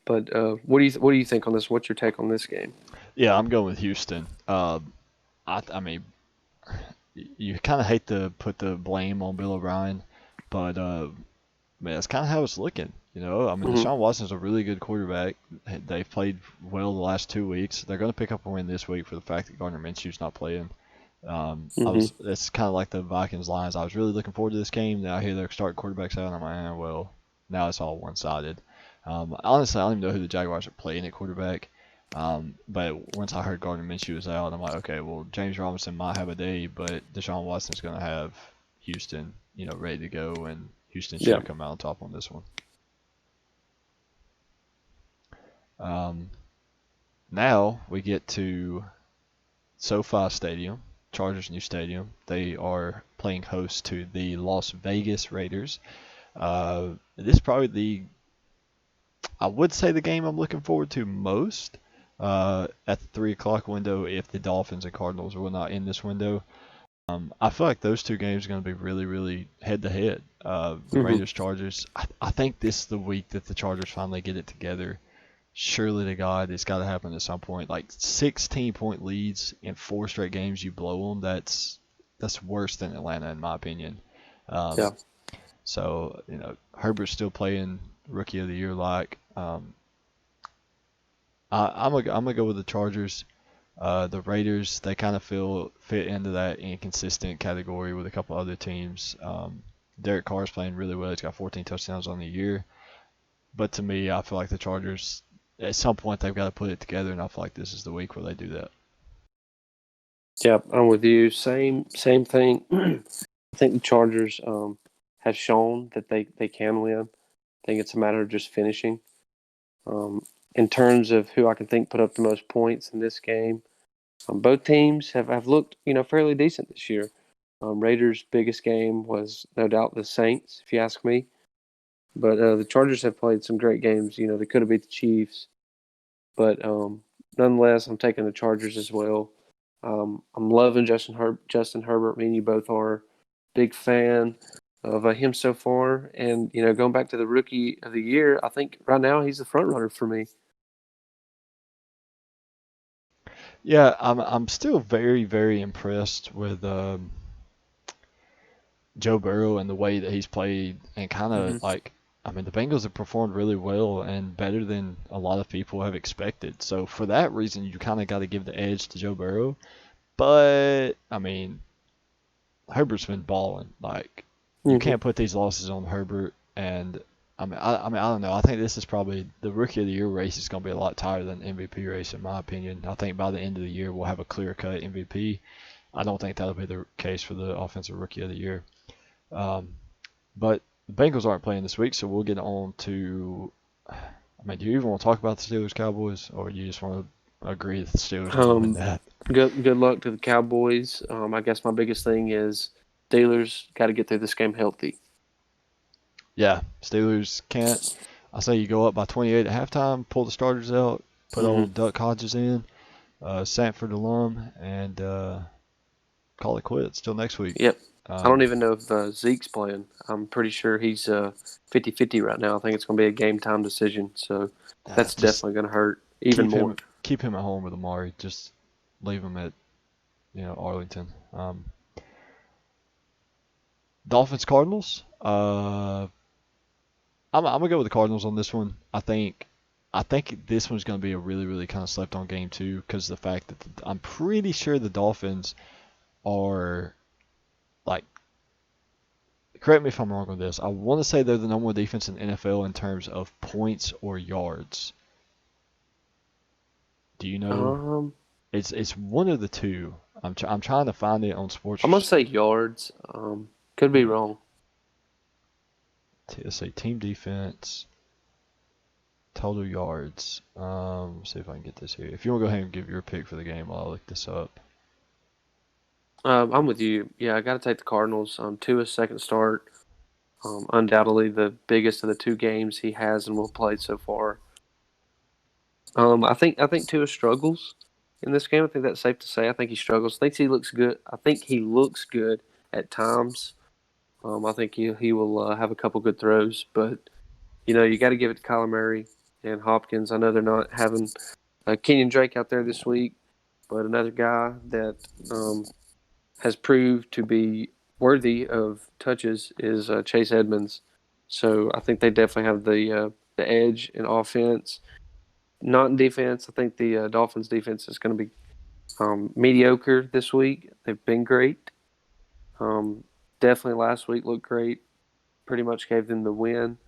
But what do you think on this? What's your take on this game? Yeah, I'm going with Houston. I mean, you kind of hate to put the blame on Bill O'Brien, but man, that's kind of how it's looking. I mean, Mm-hmm. Deshaun Watson's a really good quarterback. They've played well the last 2 weeks. They're going to pick up a win this week for the fact that Gardner Minshew's not playing. Mm-hmm. It's kind of like the Vikings Lions. I was really looking forward to this game. Now I hear they're starting quarterbacks out, and I'm like, well, now it's all one-sided. Honestly, I don't even know who the Jaguars are playing at quarterback. But once I heard Gardner Minshew was out, I'm like, okay, well, James Robinson might have a day, but Deshaun Watson's going to have Houston, ready to go, and Houston Yeah. should come out on top on this one. Um, Now we get to SoFi Stadium, Chargers' new stadium. They are playing host to the Las Vegas Raiders. This is probably I would say the game I'm looking forward to most at the 3 o'clock window if the Dolphins and Cardinals were not in this window. I feel like those two games are going to be really, really head to head. The Hmm. Raiders Chargers. I think this is the week that the Chargers finally get it together. Surely to God, it's got to happen at some point. Like 16-point leads in 4 straight games, you blow them. That's worse than Atlanta in my opinion. Yeah. Um, so Herbert's still playing Rookie of the Year like. I'm gonna go with the Chargers. The Raiders, they kind of fit into that inconsistent category with a couple other teams. Derek Carr's playing really well. He's got 14 touchdowns on the year. But to me, I feel like the Chargers, at some point, they've got to put it together, and I feel like this is the week where they do that. Yeah, I'm with you. Same thing. I think the Chargers have shown that they can win. I think it's a matter of just finishing. Um, in terms of who I can think put up the most points in this game, both teams have looked fairly decent this year. Raiders' biggest game was no doubt the Saints, if you ask me. But the Chargers have played some great games. They could have beat the Chiefs, but nonetheless, I'm taking the Chargers as well. I'm loving Justin Herbert. Me and you both are big fan of him so far. And going back to the Rookie of the Year, I think right now he's the front runner for me. Yeah, I'm still very, very impressed with Joe Burrow and the way that he's played, and kind Hmm. of like, I mean, the Bengals have performed really well and better than a lot of people have expected. So for that reason, you kind of got to give the edge to Joe Burrow. But I mean, Herbert's been balling. Like, you Hmm. can't put these losses on Herbert. And I mean, I don't know. I think this is probably the Rookie of the Year race is going to be a lot tighter than the MVP race, in my opinion. I think by the end of the year, we'll have a clear-cut MVP. I don't think that'll be the case for the Offensive Rookie of the Year. Um, but the Bengals aren't playing this week, so we'll get on to. I mean, do you even want to talk about the Steelers Cowboys, or you just want to agree that the Steelers are going to win Um, that? good luck to the Cowboys. I guess my biggest thing is Steelers got to get through this game healthy. Yeah, Steelers can't. I say you go up by 28 at halftime, pull the starters out, put Hmm. old Duck Hodges in, Sanford alum, and call it quits till next week. Yep. I don't Um, even know if Zeke's playing. I'm pretty sure he's 50-50 right now. I think it's going to be a game time decision. So that's just definitely going to hurt even keep more. him at home with Amari. Just leave him at Arlington. Dolphins Cardinals. I'm gonna go with the Cardinals on this one. I think this one's gonna be a really really kind of slept on game too, because the fact that I'm pretty sure the Dolphins are like, correct me if I'm wrong on this. I want to say they're the number one defense in the NFL in terms of points or yards. Do you know? Um, It's one of the two. I'm trying to find it on I'm going to sports. say yards. Could be Hmm, wrong. let's say team defense, total yards. See if I can get this here. If you want to go ahead and give your pick for the game while I look this up. I'm with you. Yeah, I got to take the Cardinals. Tua's second start. Undoubtedly the biggest of the two games he has and will play so far. I think Tua struggles in this game. I think that's safe to say. I think he struggles. Thinks he looks good. I think he looks good at times. I think he will have a couple good throws, but you got to give it to Kyler Murray and Hopkins. I know they're not having Kenyon Drake out there this week, but another guy that has proved to be worthy of touches is Chase Edmonds. So I think they definitely have the edge in offense. Not in defense. I think the Dolphins' defense is going to be mediocre this week. They've been great. Um, Definitely last week looked great. Pretty much gave them the win.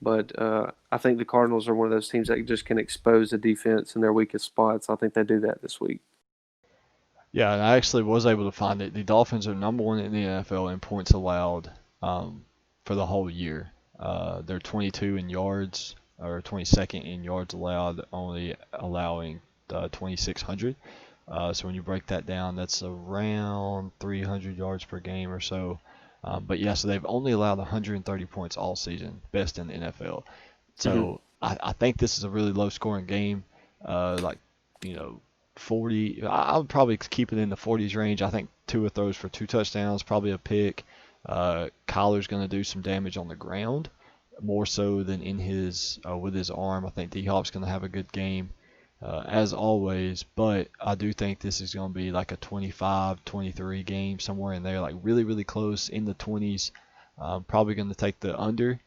But I think the Cardinals are one of those teams that just can expose the defense in their weakest spots. I think they do that this week. Yeah, and I actually was able to find it. The Dolphins are number one in the NFL in points allowed for the whole year. They're 22 in yards. or 22nd in yards allowed, only allowing 2,600. So when you break that down, that's around 300 yards per game or so. But yeah, so they've only allowed 130 points all season, best in the NFL. Hmm. So I think this is a really low scoring game. Like, you know, 40. I would probably keep it in the 40s range. I think Tua throws for 2 touchdowns, probably a pick. Kyler's going to do some damage on the ground, more so than in his with his arm. I think D Hop's going to have a good game, as always. But I do think this is going to be like a 25-23 game, somewhere in there, like really, really close in the 20s. Probably going to take the under.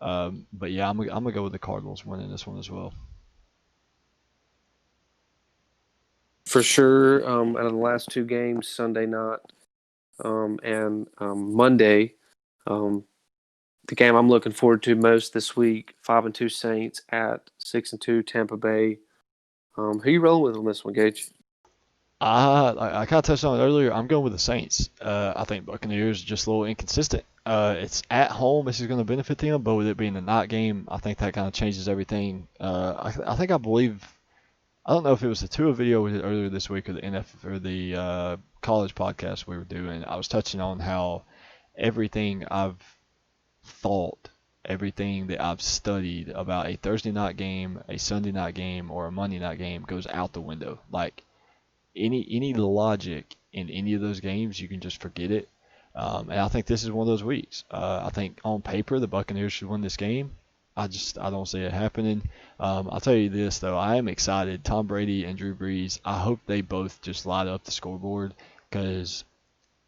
But yeah, I'm gonna go with the Cardinals winning this one as well. For sure. Out of the last two games, Sunday night and Monday, um, the game I'm looking forward to most this week: 5-2 Saints at 6-2 Tampa Bay. Who you rolling with on this one, Gage? I kind of touched on it earlier. I'm going with the Saints. I think Buccaneers are just a little inconsistent. It's at home. This is going to benefit them, but with it being the night game, I think that kind of changes everything. I think I believe. I don't know if it was the Tua video we did earlier this week or the NFL or the college podcast we were doing. I was touching on how everything I've thought, everything that I've studied about a Thursday night game, a Sunday night game, or a Monday night game goes out the window. Like any logic in any of those games, you can just forget it. And I think this is one of those weeks. I think on paper the Buccaneers should win this game. I don't see it happening. I'll tell you this though, I am excited. Tom Brady and Drew Brees. I hope they both just light up the scoreboard because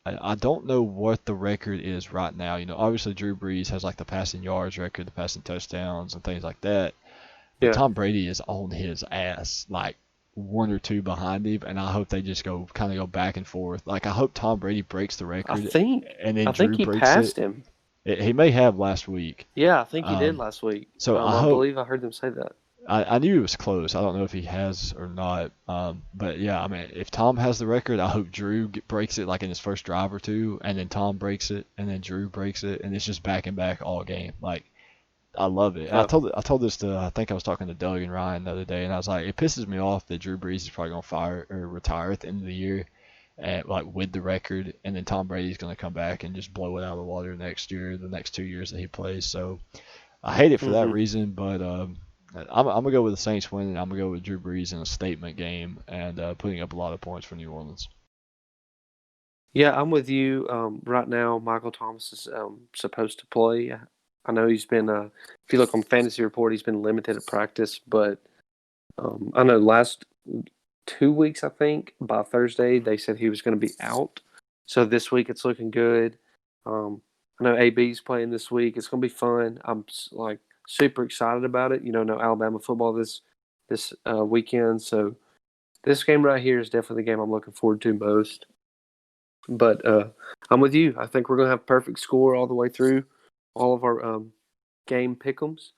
I don't know what the record is right now. You know, obviously Drew Brees has like the passing yards record, the passing touchdowns, and things like that. But Yeah, Tom Brady is on his ass, like one or two behind him, and I hope they just go back and forth. Like I hope Tom Brady breaks the I record, think and then I think Drew he breaks it. passed him. He may have last week. Yeah, I think he did Um, last week. so I I hope believe I heard them say that. I knew it was close. I don't know if he has or not. But yeah, I mean, if Tom has the record, I hope Drew breaks it like in his first drive or two, and then Tom breaks it, and then Drew breaks it, and it's just back and back all game. Like I love it. And Yeah. I told this to I think I was talking to Doug and Ryan the other day, and I was like, it pisses me off that Drew Brees is probably gonna fire or retire at the end of the year, and like with the record, and then Tom Brady's gonna come back and just blow it out of the water next year, the next 2 years that he plays. So I hate it for that Hmm. reason, but I'm gonna go with the Saints winning. I'm gonna go with Drew Brees in a statement game and putting up a lot of points for New Orleans. Yeah, I'm with you. Right now, Michael Thomas is supposed to play. I know he's been. If you look on Fantasy Report, he's been limited at practice, but I know last 2 weeks, I think by Thursday they said he was going to be out. So this week it's looking good. Um, I know AB's playing this week. It's going to be fun. I'm like super excited about it. You know, no Alabama football this weekend. So this game right here is definitely the game I'm looking forward to most. But I'm with you. I think we're going to have perfect score all the way through all of our game pick'ems.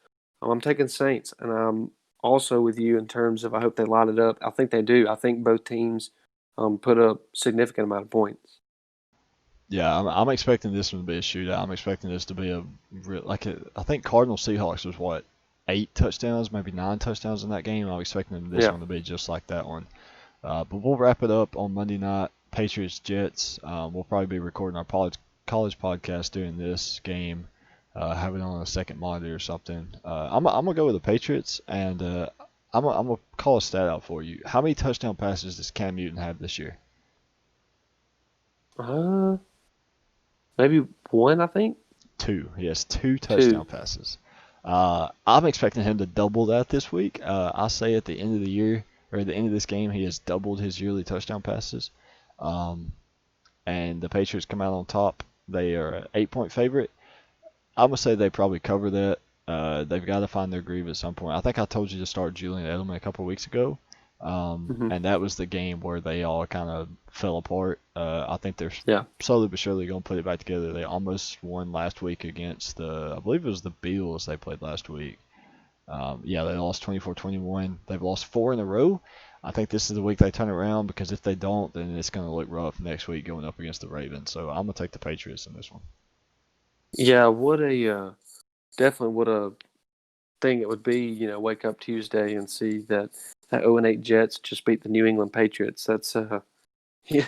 I'm taking Saints, and I'm also with you in terms of I hope they line it up. I think they do. I think both teams put up significant amount of points. Yeah, I'm expecting this one to be a shootout. I'm expecting this to be I think Cardinal Seahawks was what 8 touchdowns, maybe 9 touchdowns in that game. I'm expecting this Yeah. one to be just like that one. But we'll wrap it up on Monday night. Patriots Jets. We'll probably be recording our college podcast during this game. Have it on a second monitor or something. I'm gonna go with the Patriots, and I'm gonna call a stat out for you. How many touchdown passes does Cam Newton have this year? Uh, maybe one, I think. Two. He has 2 touchdown Two. passes. I'm expecting him to double that this week. I say at the end of the year or at the end of this game, he has doubled his yearly touchdown passes. Um, and the Patriots come out on top. They are an 8-point favorite. I'm gonna say they probably cover that. They've got to find their groove at some point. I think I told you to start Julian Edelman a couple weeks ago, Hmm. and that was the game where they all kind of fell apart. I think they're Yeah. slowly but surely going to put it back together. They almost won last week against I believe it was the Bills they played last week. Yeah, they lost 24-21. They've lost 4 in a row. I think this is the week they turn around because if they don't, then it's going to look rough next week going up against the Ravens. So I'm going to take the Patriots in this one. Yeah. What a definitely what a thing it would be, wake up Tuesday and see that 0-8 Jets just beat the New England Patriots. That's yeah,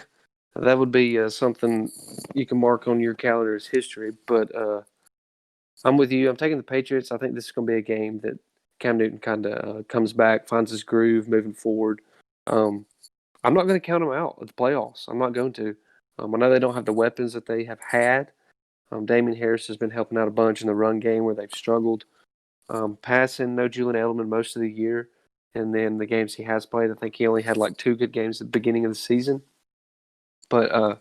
that would be something you can mark on your calendar as history. But I'm with you. I'm taking the Patriots. I think this is going to be a game that Cam Newton kind of comes back, finds his groove moving forward. Um, I'm not going to count them out at the playoffs. I'm not going to. I know they don't have the weapons that they have had. Damian Harris has been helping out a bunch in the run game where they've struggled. Passing, no Julian Edelman most of the year. And then the games he has played, I think he only had like 2 good games at the beginning of the season. But,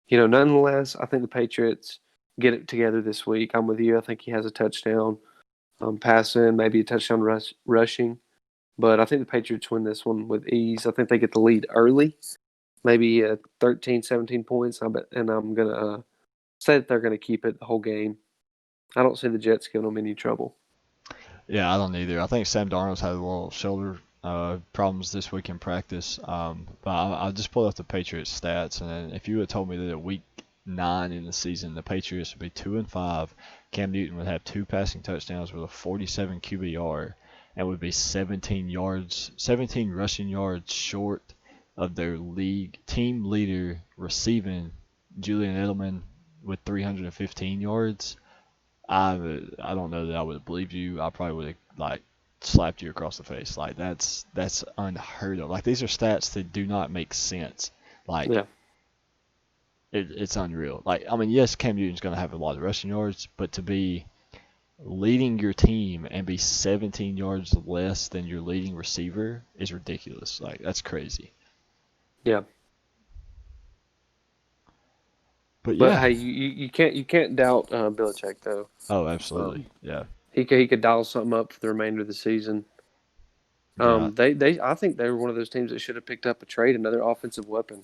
nonetheless, I think the Patriots get it together this week. I'm with you. I think he has a touchdown passing, maybe a touchdown rushing. But I think the Patriots win this one with ease. I think they get the lead early, maybe 13, 17 points. And I'm going to say that they're going to keep it the whole game. I don't see the Jets giving them any trouble. Yeah, I don't either. I think Sam Darnold's had a little shoulder problems this week in practice. But I just pulled up the Patriots stats, and if you had told me that at week 9 in the season the Patriots would be 2-5, Cam Newton would have 2 passing touchdowns with a 47 QBR, and would be 17 rushing yards short of their league team leader receiving, Julian Edelman, with 315 yards. I don't know that I would have believed you. I probably would have slapped you across the face. That's unheard of. These are stats that do not make sense. Yeah. It's unreal. Yes, Cam Newton's going to have a lot of rushing yards, but to be leading your team and be 17 yards less than your leading receiver is ridiculous. That's crazy. Yeah. But But yeah. hey, you can't doubt Belichick though. Oh, absolutely. Yeah. He could dial something up for the remainder of the season. Yeah. They I think they were one of those teams that should have picked up a trade, another offensive weapon.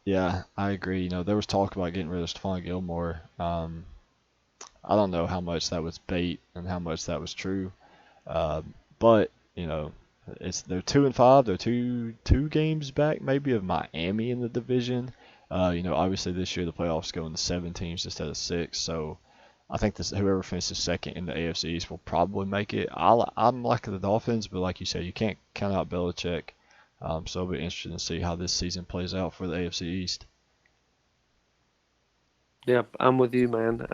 Yeah, I agree. There was talk about getting rid of Stephon Gilmore. I don't know how much that was bait and how much that was true. But they're 2-5. They're two games back maybe of Miami in the division. Obviously this year the playoffs go into 7 teams instead of 6. So I think whoever finishes second in the AFC East will probably make it. I'm liking the Dolphins, but like you said, you can't count out Belichick. So it'll be interesting to see how this season plays out for the AFC East. Yeah, I'm with you, man.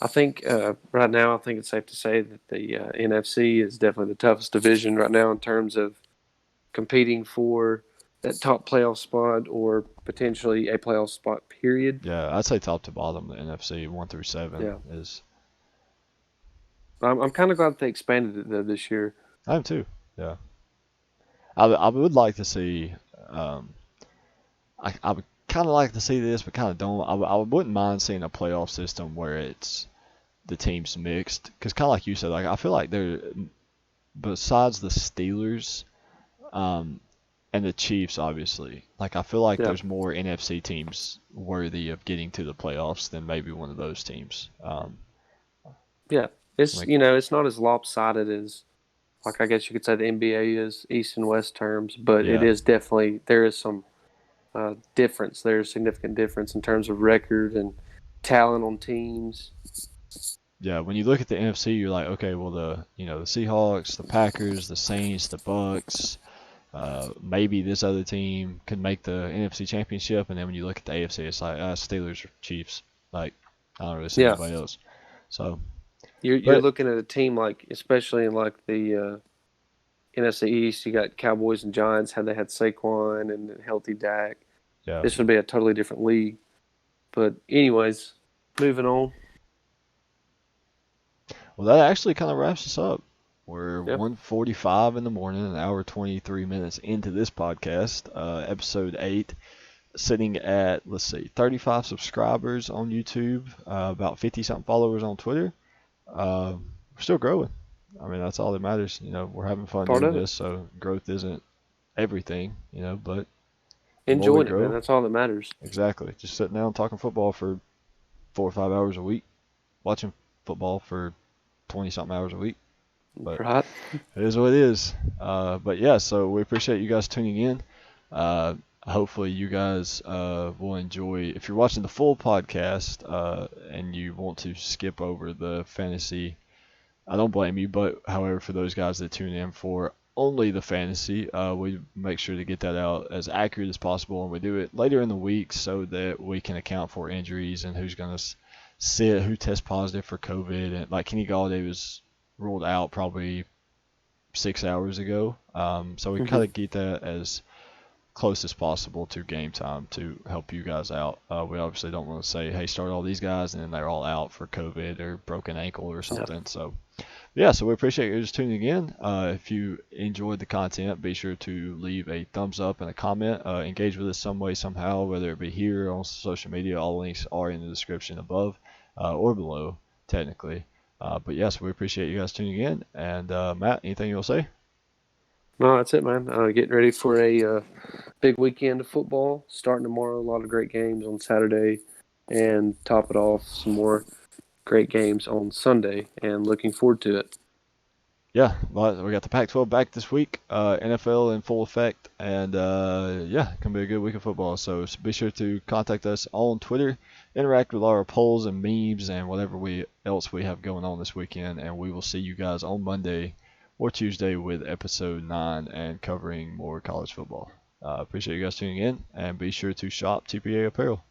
I think right now, I think it's safe to say that the NFC is definitely the toughest division right now in terms of competing for that top playoff spot or potentially a playoff spot. Period. Yeah, I'd say top to bottom, the NFC 1 through 7 Yeah, is. I'm kind of glad they expanded it though this year. I am too. Yeah, I would like to see. I would kind of like to see this, but kind of don't. I wouldn't mind seeing a playoff system where it's the teams mixed, because kind of like you said, I feel like they're, besides the Steelers, and the Chiefs, obviously. I feel like Yeah, there's more NFC teams worthy of getting to the playoffs than maybe one of those teams. yeah. It's Like, it's not as lopsided as I guess you could say the NBA is East and West terms, but it yeah, is definitely there is some difference. There's significant difference in terms of record and talent on teams. yeah. When you look at the NFC, you're like, okay, well the Seahawks, the Packers, the Saints, the Bucks. Maybe this other team could make the NFC Championship, and then when you look at the AFC, it's like Steelers or Chiefs. I don't really see Yeah, anybody else. So, you're but looking at a team especially in the NFC East. You got Cowboys and Giants. Had they had Saquon and healthy Dak, yeah. this would be a totally different league. But anyways, moving on. Well, that actually kind of wraps us up. We're Yeah, 1:45 in the morning, an hour 23 minutes into this podcast, episode 8, sitting at, let's see, 35 subscribers on YouTube, about 50 something followers on Twitter. We're still growing. That's all that matters. We're having fun part doing of it. this, so growth isn't everything, but the more we Enjoying it, man. grow, That's all that matters. exactly. Just sitting down talking football for 4 or 5 hours a week, watching football for 20 something hours a week. But Right. it is what it is. But yeah, so we appreciate you guys tuning in. Hopefully you guys will enjoy. If you're watching the full podcast and you want to skip over the fantasy I don't blame you, but however, for those guys that tune in for only the fantasy, we make sure to get that out as accurate as possible, and we do it later in the week so that we can account for injuries and who's going to sit, who tests positive for COVID. And like Kenny Galladay was ruled out probably 6 hours ago, so we kind Hmm. of get that as close as possible to game time to help you guys out. We obviously don't want to say, hey, start all these guys, and then they're all out for COVID or broken ankle or Yeah. something. So yeah, so we appreciate you just tuning in. If you enjoyed the content, be sure to leave a thumbs up and a comment. Engage with us some way, somehow, whether it be here on social media. All links are in the description above or below, technically. But yes, we appreciate you guys tuning in. And Matt, anything you'll say? No, that's it, man. Getting ready for a big weekend of football starting tomorrow. A lot of great games on Saturday, and top it off, some more great games on Sunday, and looking forward to it. Yeah, well, we got the Pac-12 back this week, NFL in full effect, and yeah, it's gonna be a good week of football. So be sure to contact us on Twitter, interact with our polls and memes and whatever else we have going on this weekend, and we will see you guys on Monday or Tuesday with episode 9 and covering more college football. Appreciate you guys tuning in, and be sure to shop TPA Apparel.